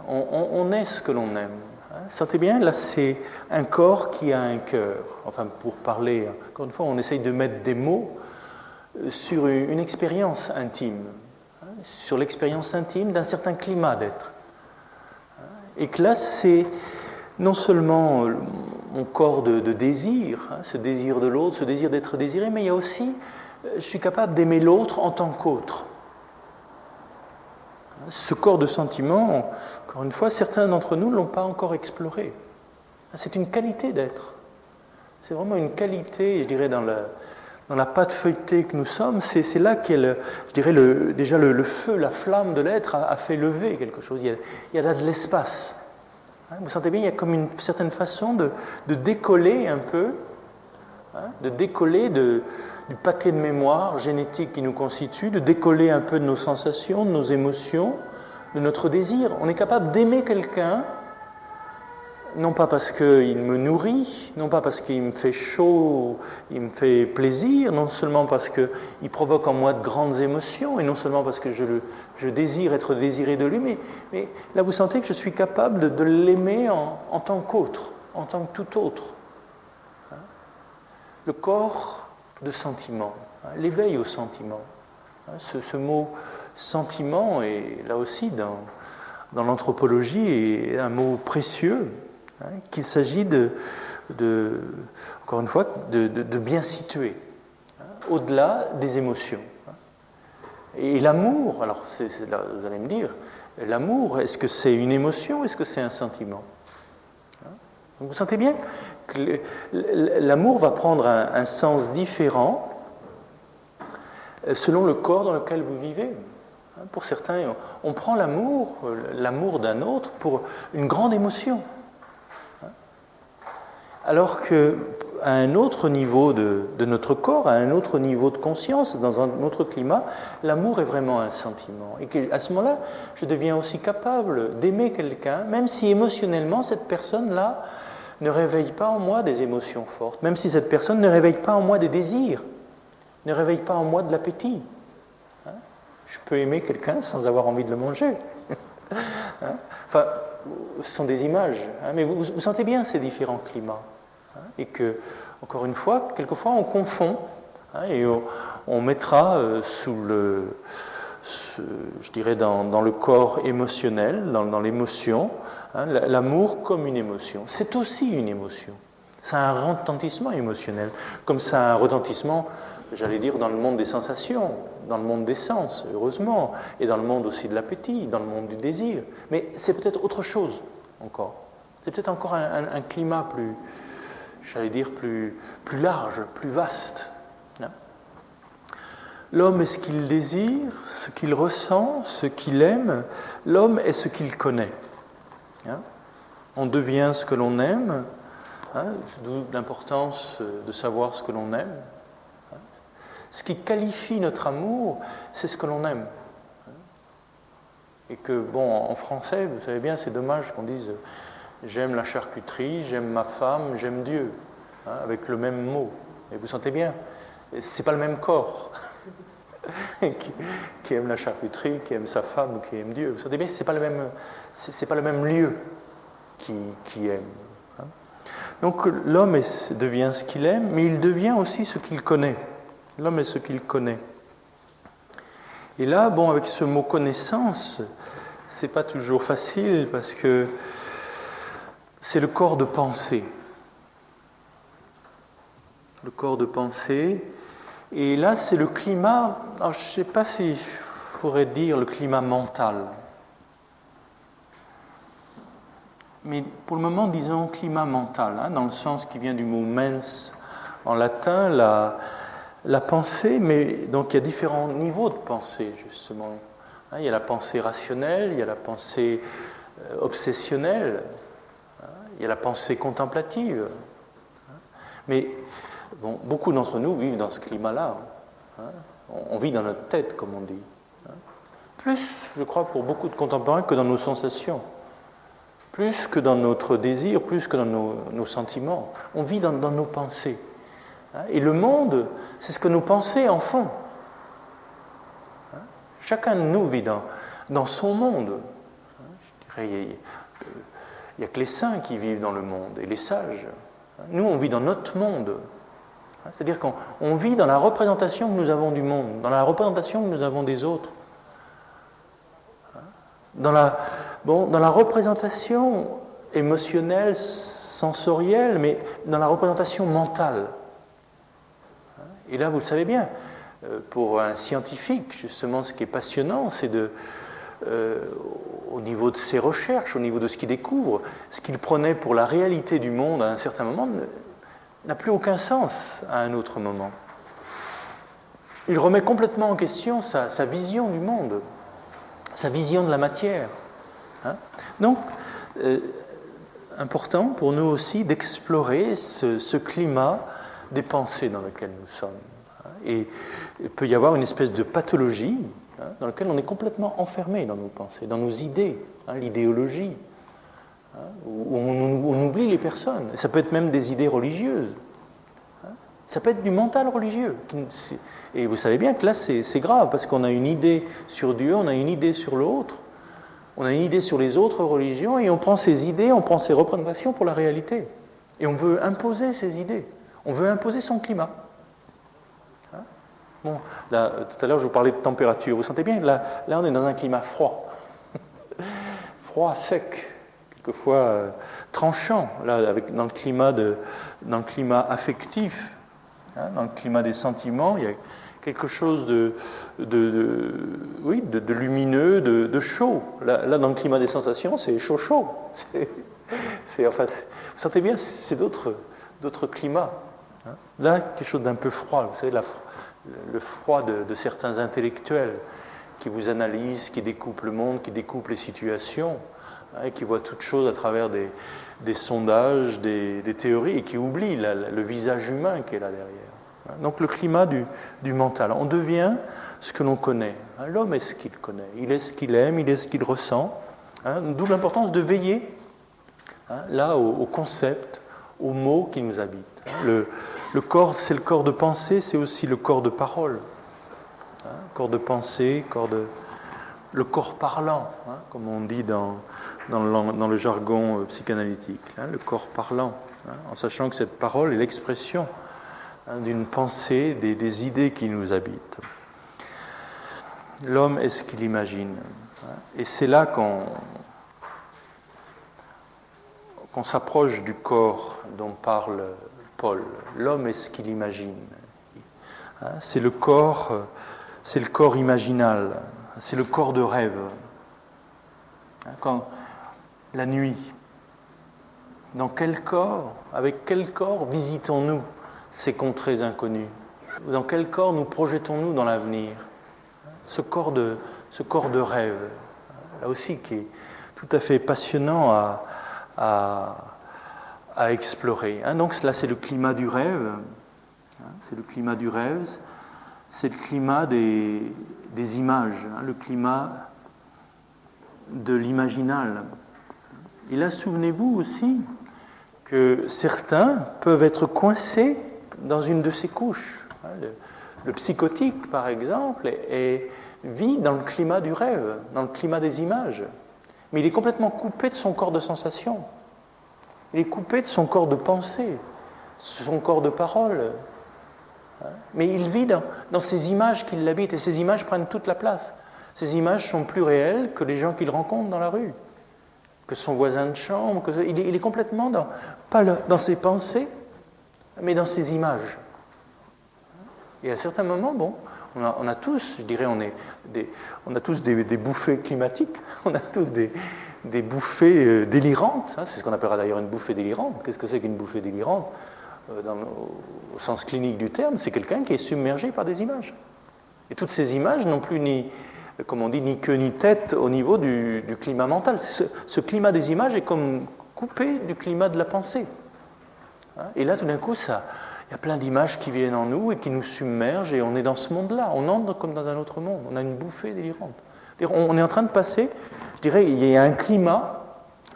On est ce que l'on aime. Sentez bien, là c'est un corps qui a un cœur. Enfin, pour parler, encore une fois, on essaye de mettre des mots sur une expérience intime, sur l'expérience intime d'un certain climat d'être. Et que là, c'est non seulement mon corps de désir, ce désir de l'autre, ce désir d'être désiré, mais il y a aussi, je suis capable d'aimer l'autre en tant qu'autre. Ce corps de sentiment, encore une fois, certains d'entre nous ne l'ont pas encore exploré. C'est une qualité d'être. C'est vraiment une qualité, je dirais, dans la pâte feuilletée que nous sommes. C'est là qu'il y a, je dirais, déjà le feu, la flamme de l'être a fait lever quelque chose. Il y a là de l'espace. Vous sentez bien, il y a comme une certaine façon de décoller un peu, de décoller du paquet de mémoire génétique qui nous constitue, de décoller un peu de nos sensations, de nos émotions, de notre désir. On est capable d'aimer quelqu'un, non pas parce qu'il me nourrit, non pas parce qu'il me fait chaud, il me fait plaisir, non seulement parce qu'il provoque en moi de grandes émotions, et non seulement parce que je désire être désiré de lui, mais là vous sentez que je suis capable de l'aimer en tant qu'autre, en tant que tout autre. Le corps de sentiment, l'éveil au sentiment. Ce mot sentiment est là aussi dans l'anthropologie est un mot précieux, qu'il s'agit encore une fois, de bien situer, au-delà des émotions. Et l'amour, alors là, vous allez me dire, l'amour, est-ce que c'est une émotion, est-ce que c'est un sentiment? Donc vous sentez bien que l'amour va prendre un sens différent selon le corps dans lequel vous vivez. Pour certains, on prend l'amour d'un autre pour une grande émotion. Alors qu'à un autre niveau de notre corps, à un autre niveau de conscience, dans un autre climat, l'amour est vraiment un sentiment. Et qu'à ce moment-là, je deviens aussi capable d'aimer quelqu'un, même si émotionnellement, cette personne-là ne réveille pas en moi des émotions fortes, même si cette personne ne réveille pas en moi des désirs, ne réveille pas en moi de l'appétit. Je peux aimer quelqu'un sans avoir envie de le manger. Enfin, ce sont des images, mais vous sentez bien ces différents climats. Et que, encore une fois, quelquefois on confond, et on mettra je dirais dans le corps émotionnel, dans l'émotion, l'amour comme une émotion. C'est aussi une émotion. Ça a un retentissement émotionnel, comme ça a un retentissement, j'allais dire, dans le monde des sensations, dans le monde des sens, heureusement, et dans le monde aussi de l'appétit, dans le monde du désir. Mais c'est peut-être autre chose encore. C'est peut-être encore un climat plus, j'allais dire, plus large, plus vaste. L'homme est ce qu'il désire, ce qu'il ressent, ce qu'il aime. L'homme est ce qu'il connaît. On devient ce que l'on aime, d'où l'importance de savoir ce que l'on aime. Ce qui qualifie notre amour, c'est ce que l'on aime. Et que, bon, en français, vous savez bien, c'est dommage qu'on dise « j'aime la charcuterie, j'aime ma femme, j'aime Dieu », avec le même mot. Et vous sentez bien, c'est pas le même corps qui aime la charcuterie, qui aime sa femme ou qui aime Dieu. Vous sentez bien, c'est pas le même lieu qui aime. Donc l'homme devient ce qu'il aime, mais il devient aussi ce qu'il connaît. L'homme est ce qu'il connaît. Et là, bon, avec ce mot connaissance, c'est pas toujours facile parce que c'est le corps de pensée. Le corps de pensée. Et là, c'est le climat, alors je ne sais pas si je pourrais dire le climat mental. mais pour le moment, disons climat mental, hein, dans le sens qui vient du mot mens en latin, la pensée, mais donc il y a différents niveaux de pensée, justement. Hein, il y a la pensée rationnelle, il y a la pensée obsessionnelle, hein, il y a la pensée contemplative. Hein, mais bon, beaucoup d'entre nous vivent dans ce climat-là. Hein, on vit dans notre tête, comme on dit. Hein, plus, je crois, pour beaucoup de contemporains que dans nos sensations. Plus que dans notre désir, plus que dans nos sentiments. On vit dans nos pensées. Et le monde, c'est ce que nos pensées en font. Chacun de nous vit dans son monde. Je dirais, il n'y a que les saints qui vivent dans le monde, et les sages. Nous, on vit dans notre monde. C'est-à-dire qu'on vit dans la représentation que nous avons du monde, dans la représentation que nous avons des autres. Dans la représentation émotionnelle, sensorielle, mais dans la représentation mentale. Et là, vous le savez bien, pour un scientifique, justement, ce qui est passionnant, c'est au niveau de ses recherches, au niveau de ce qu'il découvre, ce qu'il prenait pour la réalité du monde à un certain moment n'a plus aucun sens à un autre moment. Il remet complètement en question sa vision du monde, sa vision de la matière. Hein. Donc, important pour nous aussi d'explorer ce climat des pensées dans lequel nous sommes. Et il peut y avoir une espèce de pathologie dans laquelle on est complètement enfermé dans nos pensées, dans nos idées, l'idéologie, où on oublie les personnes. Ça peut être même des idées religieuses. Ça peut être du mental religieux. Et vous savez bien que là, c'est grave, parce qu'on a une idée sur Dieu, on a une idée sur l'autre, on a une idée sur les autres religions, et on prend ces idées, on prend ces représentations pour la réalité. Et on veut imposer ces idées. On veut imposer son climat. Bon, là, tout à l'heure, je vous parlais de température. Vous sentez bien, là on est dans un climat froid. Froid, sec, quelquefois tranchant, là, dans le climat affectif, dans le climat des sentiments, il y a quelque chose de lumineux, de chaud. Là, dans le climat des sensations, c'est chaud. Enfin, vous sentez bien, c'est d'autres climats. Là, quelque chose d'un peu froid, vous savez, le froid de certains intellectuels qui vous analysent, qui découpent le monde, qui découpent les situations, et qui voient toutes choses à travers des sondages, des théories, et qui oublient le visage humain qui est là derrière. Donc le climat du mental. On devient ce que l'on connaît. L'homme est ce qu'il connaît. Il est ce qu'il aime, il est ce qu'il ressent. D'où l'importance de veiller là au concept, aux mots qui nous habitent. Le corps, c'est le corps de pensée, c'est aussi le corps de parole. Corps de pensée, le corps parlant, comme on dit dans le jargon psychanalytique. Le corps parlant, en sachant que cette parole est l'expression d'une pensée, des idées qui nous habitent. L'homme est ce qu'il imagine. Et c'est là qu'on s'approche du corps dont parle Paul. L'homme est ce qu'il imagine. C'est le corps imaginal, c'est le corps de rêve. Quand la nuit, avec quel corps visitons-nous ces contrées inconnues? Dans quel corps nous projetons-nous dans l'avenir? Ce corps de rêve, là aussi qui est tout à fait passionnant à explorer. Donc là, c'est le climat du rêve. C'est le climat du rêve. C'est le climat des images, le climat de l'imaginal. Et là, souvenez-vous aussi que certains peuvent être coincés dans une de ces couches. Le psychotique, par exemple, vit dans le climat du rêve, dans le climat des images. Mais il est complètement coupé de son corps de sensation. Il est coupé de son corps de pensée, son corps de parole. Mais il vit dans ces images qui l'habitent, et ces images prennent toute la place. Ces images sont plus réelles que les gens qu'il rencontre dans la rue, que son voisin de chambre. Il est complètement pas dans ses pensées, mais dans ses images. Et à certains moments, on a tous, je dirais, on a tous des bouffées climatiques, on a tous des bouffées délirantes. C'est ce qu'on appellera d'ailleurs une bouffée délirante. Qu'est-ce que c'est qu'une bouffée délirante au sens clinique du terme? C'est quelqu'un qui est submergé par des images. Et toutes ces images n'ont plus comme on dit, ni queue ni tête au niveau du climat mental. Ce climat des images est comme coupé du climat de la pensée. Et là, tout d'un coup, il y a plein d'images qui viennent en nous et qui nous submergent, et on est dans ce monde-là. On entre comme dans un autre monde. On a une bouffée délirante. On est en train de passer, je dirais, il y a un climat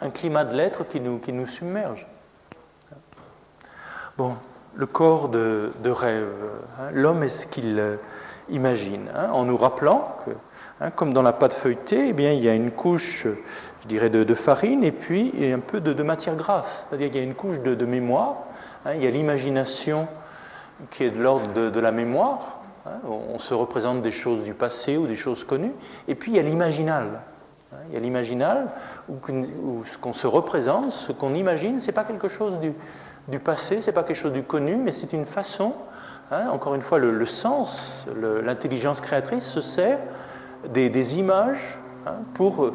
de l'être qui nous submerge. Bon, le corps de rêve. L'homme est ce qu'il imagine, en nous rappelant que, comme dans la pâte feuilletée, eh bien, il y a une couche, je dirais, de farine et puis un peu de matière grasse. C'est-à-dire qu'il y a une couche de mémoire, il y a l'imagination qui est de l'ordre de la mémoire. On se représente des choses du passé ou des choses connues. Et puis il y a l'imaginal. Il y a l'imaginal où ce qu'on se représente, ce qu'on imagine, ce n'est pas quelque chose du passé, ce n'est pas quelque chose du connu, mais c'est une façon, encore une fois, le sens, l'intelligence créatrice se sert des images pour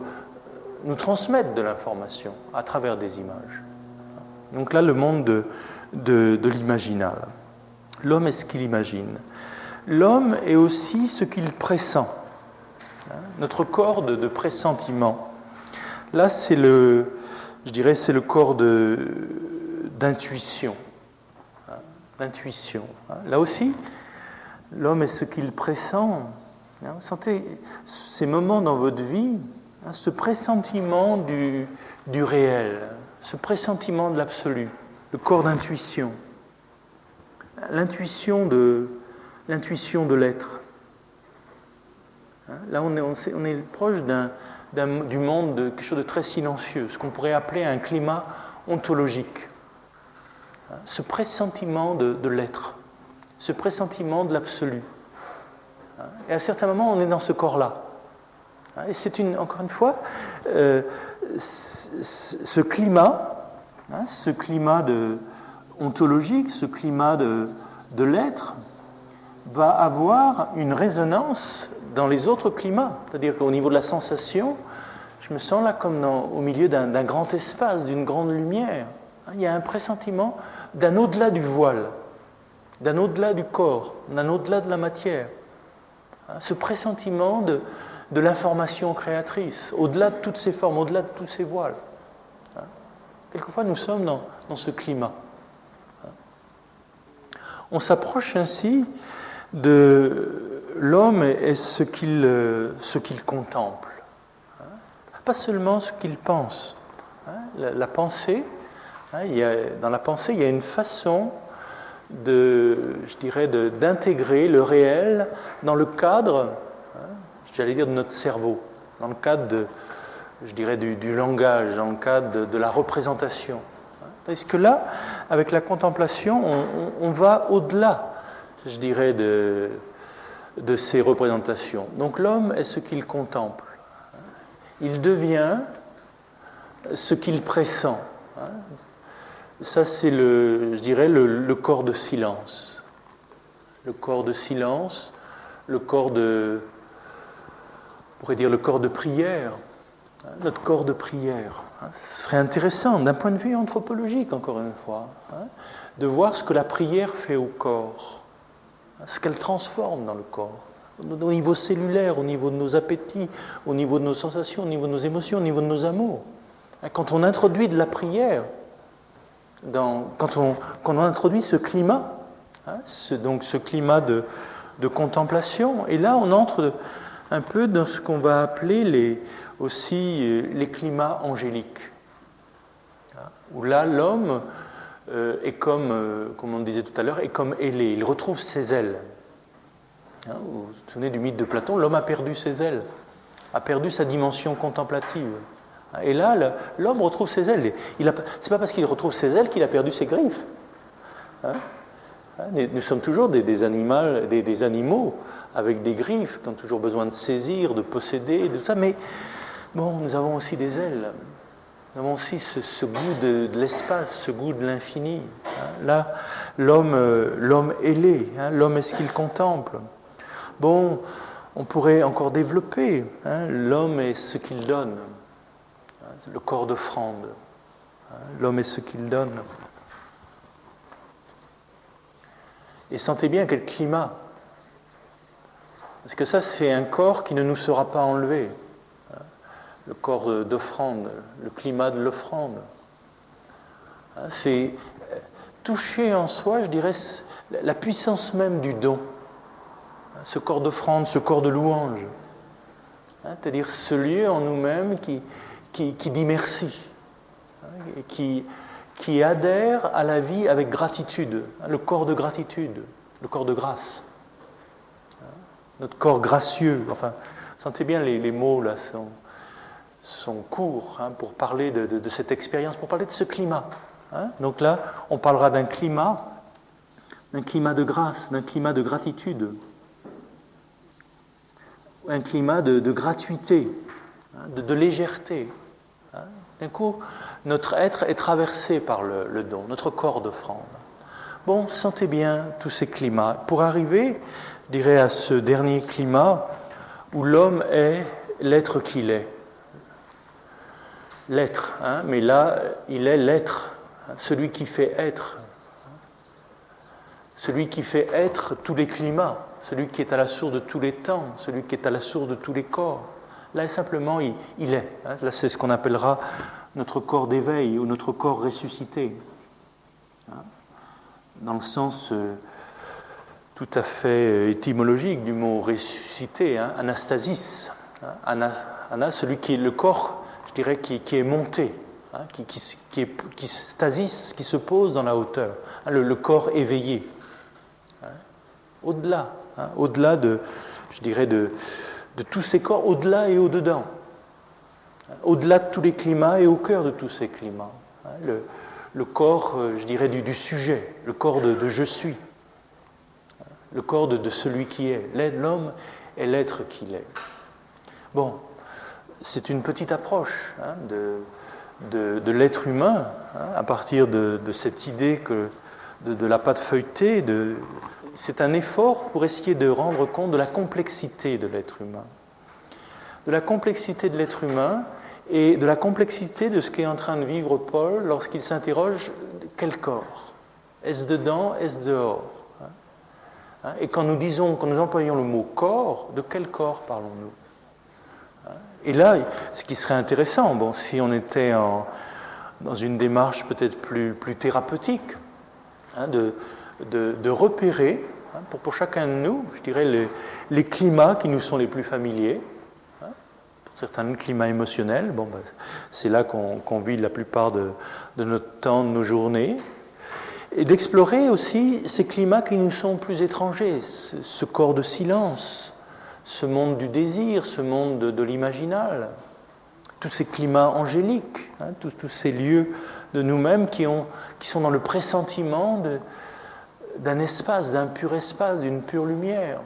nous transmettre de l'information à travers des images. Donc là, le monde de l'imaginal. L'homme est ce qu'il imagine. L'homme est aussi ce qu'il pressent. Notre corps de pressentiment. Là, c'est le corps d'intuition. D'intuition. Là aussi, l'homme est ce qu'il pressent. Vous sentez ces moments dans votre vie, ce pressentiment du réel, ce pressentiment de l'absolu, le corps d'intuition, l'intuition de l'être. Là, on est proche du monde de quelque chose de très silencieux, ce qu'on pourrait appeler un climat ontologique. Ce pressentiment de l'être, ce pressentiment de l'absolu. Et à certains moments, on est dans ce corps-là. Et c'est encore une fois, ce climat ontologique, ce climat de l'être, va avoir une résonance dans les autres climats. C'est-à-dire qu'au niveau de la sensation, je me sens là comme au milieu d'un grand espace, d'une grande lumière. Il y a un pressentiment d'un au-delà du voile, d'un au-delà du corps, d'un au-delà de la matière. Ce pressentiment de l'information créatrice, au-delà de toutes ces formes, au-delà de tous ces voiles. Quelquefois, nous sommes dans ce climat. On s'approche ainsi de l'homme et ce qu'il contemple. Pas seulement ce qu'il pense. La pensée, dans la pensée, il y a une façon d'intégrer le réel dans le cadre, de notre cerveau, dans le cadre du langage, dans le cadre de la représentation. Parce que là, avec la contemplation, on va au-delà, de ces représentations. Donc l'homme est ce qu'il contemple. Il devient ce qu'il pressent. Ça, c'est le corps de silence. Le corps de silence, le corps de prière, notre corps de prière. Ce serait intéressant, d'un point de vue anthropologique, encore une fois, de voir ce que la prière fait au corps, ce qu'elle transforme dans le corps, au niveau cellulaire, au niveau de nos appétits, au niveau de nos sensations, au niveau de nos émotions, au niveau de nos amours. Quand on introduit de la prière, quand on introduit ce climat, ce climat de contemplation, et là on entre un peu dans ce qu'on va appeler les climats angéliques, où là l'homme est comme on disait tout à l'heure, est comme ailé, il retrouve ses ailes. Vous vous souvenez du mythe de Platon, l'homme a perdu ses ailes, a perdu sa dimension contemplative. Et là, l'homme retrouve ses ailes. C'est pas parce qu'il retrouve ses ailes qu'il a perdu ses griffes. Nous sommes toujours des animaux avec des griffes, qui ont toujours besoin de saisir, de posséder, de tout ça. Mais bon, nous avons aussi des ailes. Nous avons aussi ce goût de l'espace, ce goût de l'infini. Là, l'homme ailé, l'homme est ce qu'il contemple. Bon, on pourrait encore développer. L'homme est ce qu'il donne. le corps d'offrande. L'homme est ce qu'il donne. Et sentez bien quel climat. Parce que ça, c'est un corps qui ne nous sera pas enlevé. Le corps d'offrande, le climat de l'offrande. C'est toucher en soi, je dirais, la puissance même du don. Ce corps d'offrande, ce corps de louange. C'est-à-dire ce lieu en nous-mêmes qui dit merci. Et qui adhère à la vie avec gratitude. Le corps de gratitude, le corps de grâce. Notre corps gracieux. Enfin, sentez bien les mots là sont courts pour parler de cette expérience, pour parler de ce climat. Donc là, on parlera d'un climat de grâce, d'un climat de gratitude, un climat de gratuité, de légèreté. D'un coup, notre être est traversé par le don, notre corps d'offrande. Bon, sentez bien tous ces climats. Pour arriver, je dirais, à ce dernier climat où l'homme est l'être qu'il est. L'être, mais là, il est l'être, celui qui fait être. Celui qui fait être tous les climats, celui qui est à la source de tous les temps, celui qui est à la source de tous les corps. Là, simplement, il est. Là, c'est ce qu'on appellera notre corps d'éveil ou notre corps ressuscité. Dans le sens tout à fait étymologique du mot ressuscité, anastasis. Ana, celui qui est le corps, je dirais, qui est monté, qui stasis, qui se pose dans la hauteur. Le corps éveillé. Au-delà, au-delà de, je dirais, de tous ces corps, au-delà et au-dedans. Au-delà de tous les climats et au cœur de tous ces climats. Le corps, je dirais, du sujet, le corps de je suis, le corps de celui qui est. L'homme est l'être qu'il est. Bon, c'est une petite approche de l'être humain, à partir de cette idée de la pâte feuilletée. C'est un effort pour essayer de rendre compte de la complexité de l'être humain. De la complexité de l'être humain et de la complexité de ce qu'est en train de vivre Paul lorsqu'il s'interroge quel corps ? Est-ce dedans, est-ce dehors ? Et quand nous employons le mot corps, de quel corps parlons-nous ? Et là, ce qui serait intéressant, si on était dans une démarche peut-être plus thérapeutique, de repérer, pour chacun de nous, je dirais, les climats qui nous sont les plus familiers. Pour certains climats émotionnels, c'est là qu'on vit la plupart de notre temps, de nos journées. Et d'explorer aussi ces climats qui nous sont plus étrangers, ce corps de silence, ce monde du désir, ce monde de l'imaginal, tous ces climats angéliques, tous ces lieux de nous-mêmes qui sont dans le pressentiment d'un espace, d'un pur espace, d'une pure lumière.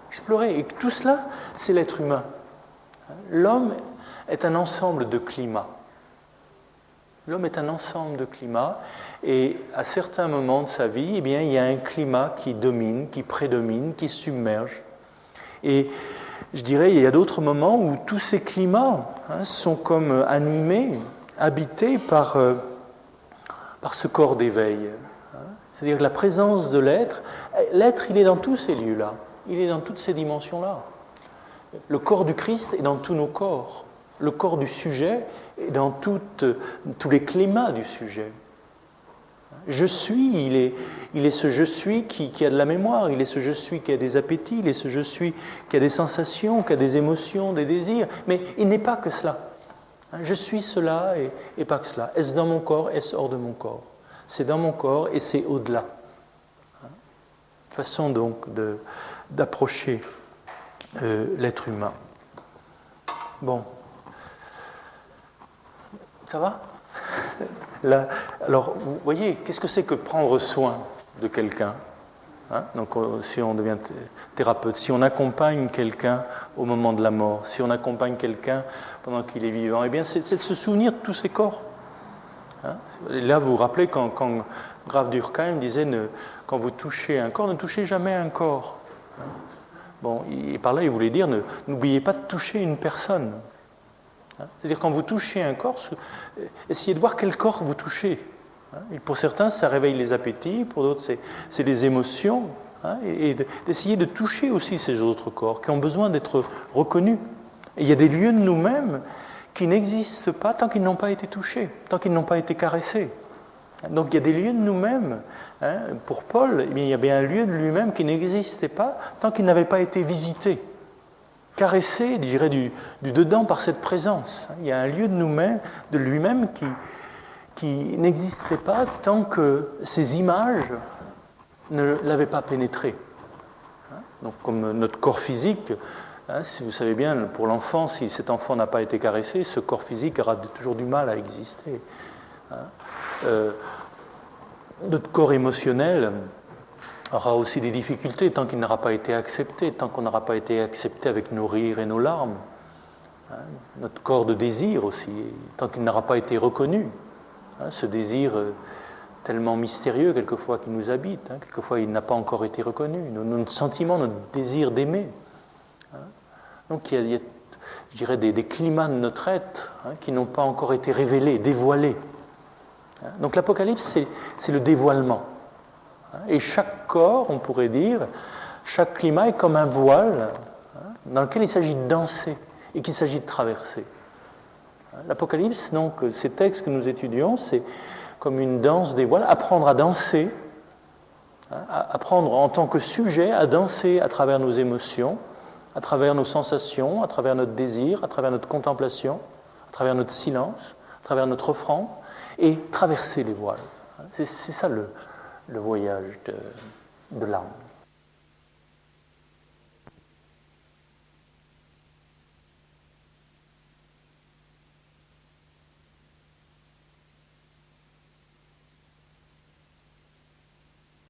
Explorer. Et tout cela, c'est l'être humain. L'homme est un ensemble de climats. L'homme est un ensemble de climats, et à certains moments de sa vie, il y a un climat qui domine, qui prédomine, qui submerge. Et je dirais, il y a d'autres moments où tous ces climats sont comme animés, habités par ce corps d'éveil. C'est-à-dire que la présence de l'être, il est dans tous ces lieux-là, il est dans toutes ces dimensions-là. Le corps du Christ est dans tous nos corps. Le corps du sujet est dans tous les climats du sujet. Je suis, il est ce je suis qui a de la mémoire, il est ce je suis qui a des appétits, il est ce je suis qui a des sensations, qui a des émotions, des désirs. Mais il n'est pas que cela. Je suis cela et pas que cela. Est-ce dans mon corps, est-ce hors de mon corps ? C'est dans mon corps et c'est au-delà. Façon donc d'approcher l'être humain. Bon. Ça va ? Là, alors, vous voyez, qu'est-ce que c'est que prendre soin de quelqu'un ? Donc, si on devient thérapeute, si on accompagne quelqu'un au moment de la mort, si on accompagne quelqu'un pendant qu'il est vivant, eh bien, c'est de se souvenir de tous ses corps. Et là, vous vous rappelez quand Graf Durkheim disait quand vous touchez un corps, ne touchez jamais un corps. Et par là, il voulait dire n'oubliez pas de toucher une personne. C'est-à-dire quand vous touchez un corps, essayez de voir quel corps vous touchez. Et pour certains, ça réveille les appétits, pour d'autres, c'est les émotions. Et d'essayer de toucher aussi ces autres corps qui ont besoin d'être reconnus. Et il y a des lieux de nous-mêmes qui n'existent pas tant qu'ils n'ont pas été touchés, tant qu'ils n'ont pas été caressés. Donc il y a des lieux de nous-mêmes. Pour Paul, eh bien, il y a bien un lieu de lui-même qui n'existait pas tant qu'il n'avait pas été visité, caressé, je dirais, du dedans par cette présence. Il y a un lieu de nous-mêmes, de lui-même qui n'existait pas tant que ces images ne l'avaient pas pénétré. Donc comme notre corps physique, si vous savez bien, pour l'enfant, si cet enfant n'a pas été caressé, ce corps physique aura toujours du mal à exister. Notre corps émotionnel aura aussi des difficultés tant qu'il n'aura pas été accepté, tant qu'on n'aura pas été accepté avec nos rires et nos larmes. Notre corps de désir aussi, tant qu'il n'aura pas été reconnu. Ce désir tellement mystérieux quelquefois qui nous habite, quelquefois il n'a pas encore été reconnu, notre sentiment, notre désir d'aimer. Donc il y a je dirais, des climats de notre être qui n'ont pas encore été révélés, dévoilés. Donc l'Apocalypse, c'est le dévoilement. Et chaque corps, on pourrait dire, chaque climat est comme un voile dans lequel il s'agit de danser et qu'il s'agit de traverser. L'Apocalypse, donc, ces textes que nous étudions, c'est comme une danse des voiles, apprendre à danser, apprendre en tant que sujet à danser à travers nos émotions, à travers nos sensations, à travers notre désir, à travers notre contemplation, à travers notre silence, à travers notre offrande, et traverser les voiles. C'est ça le voyage de l'âme.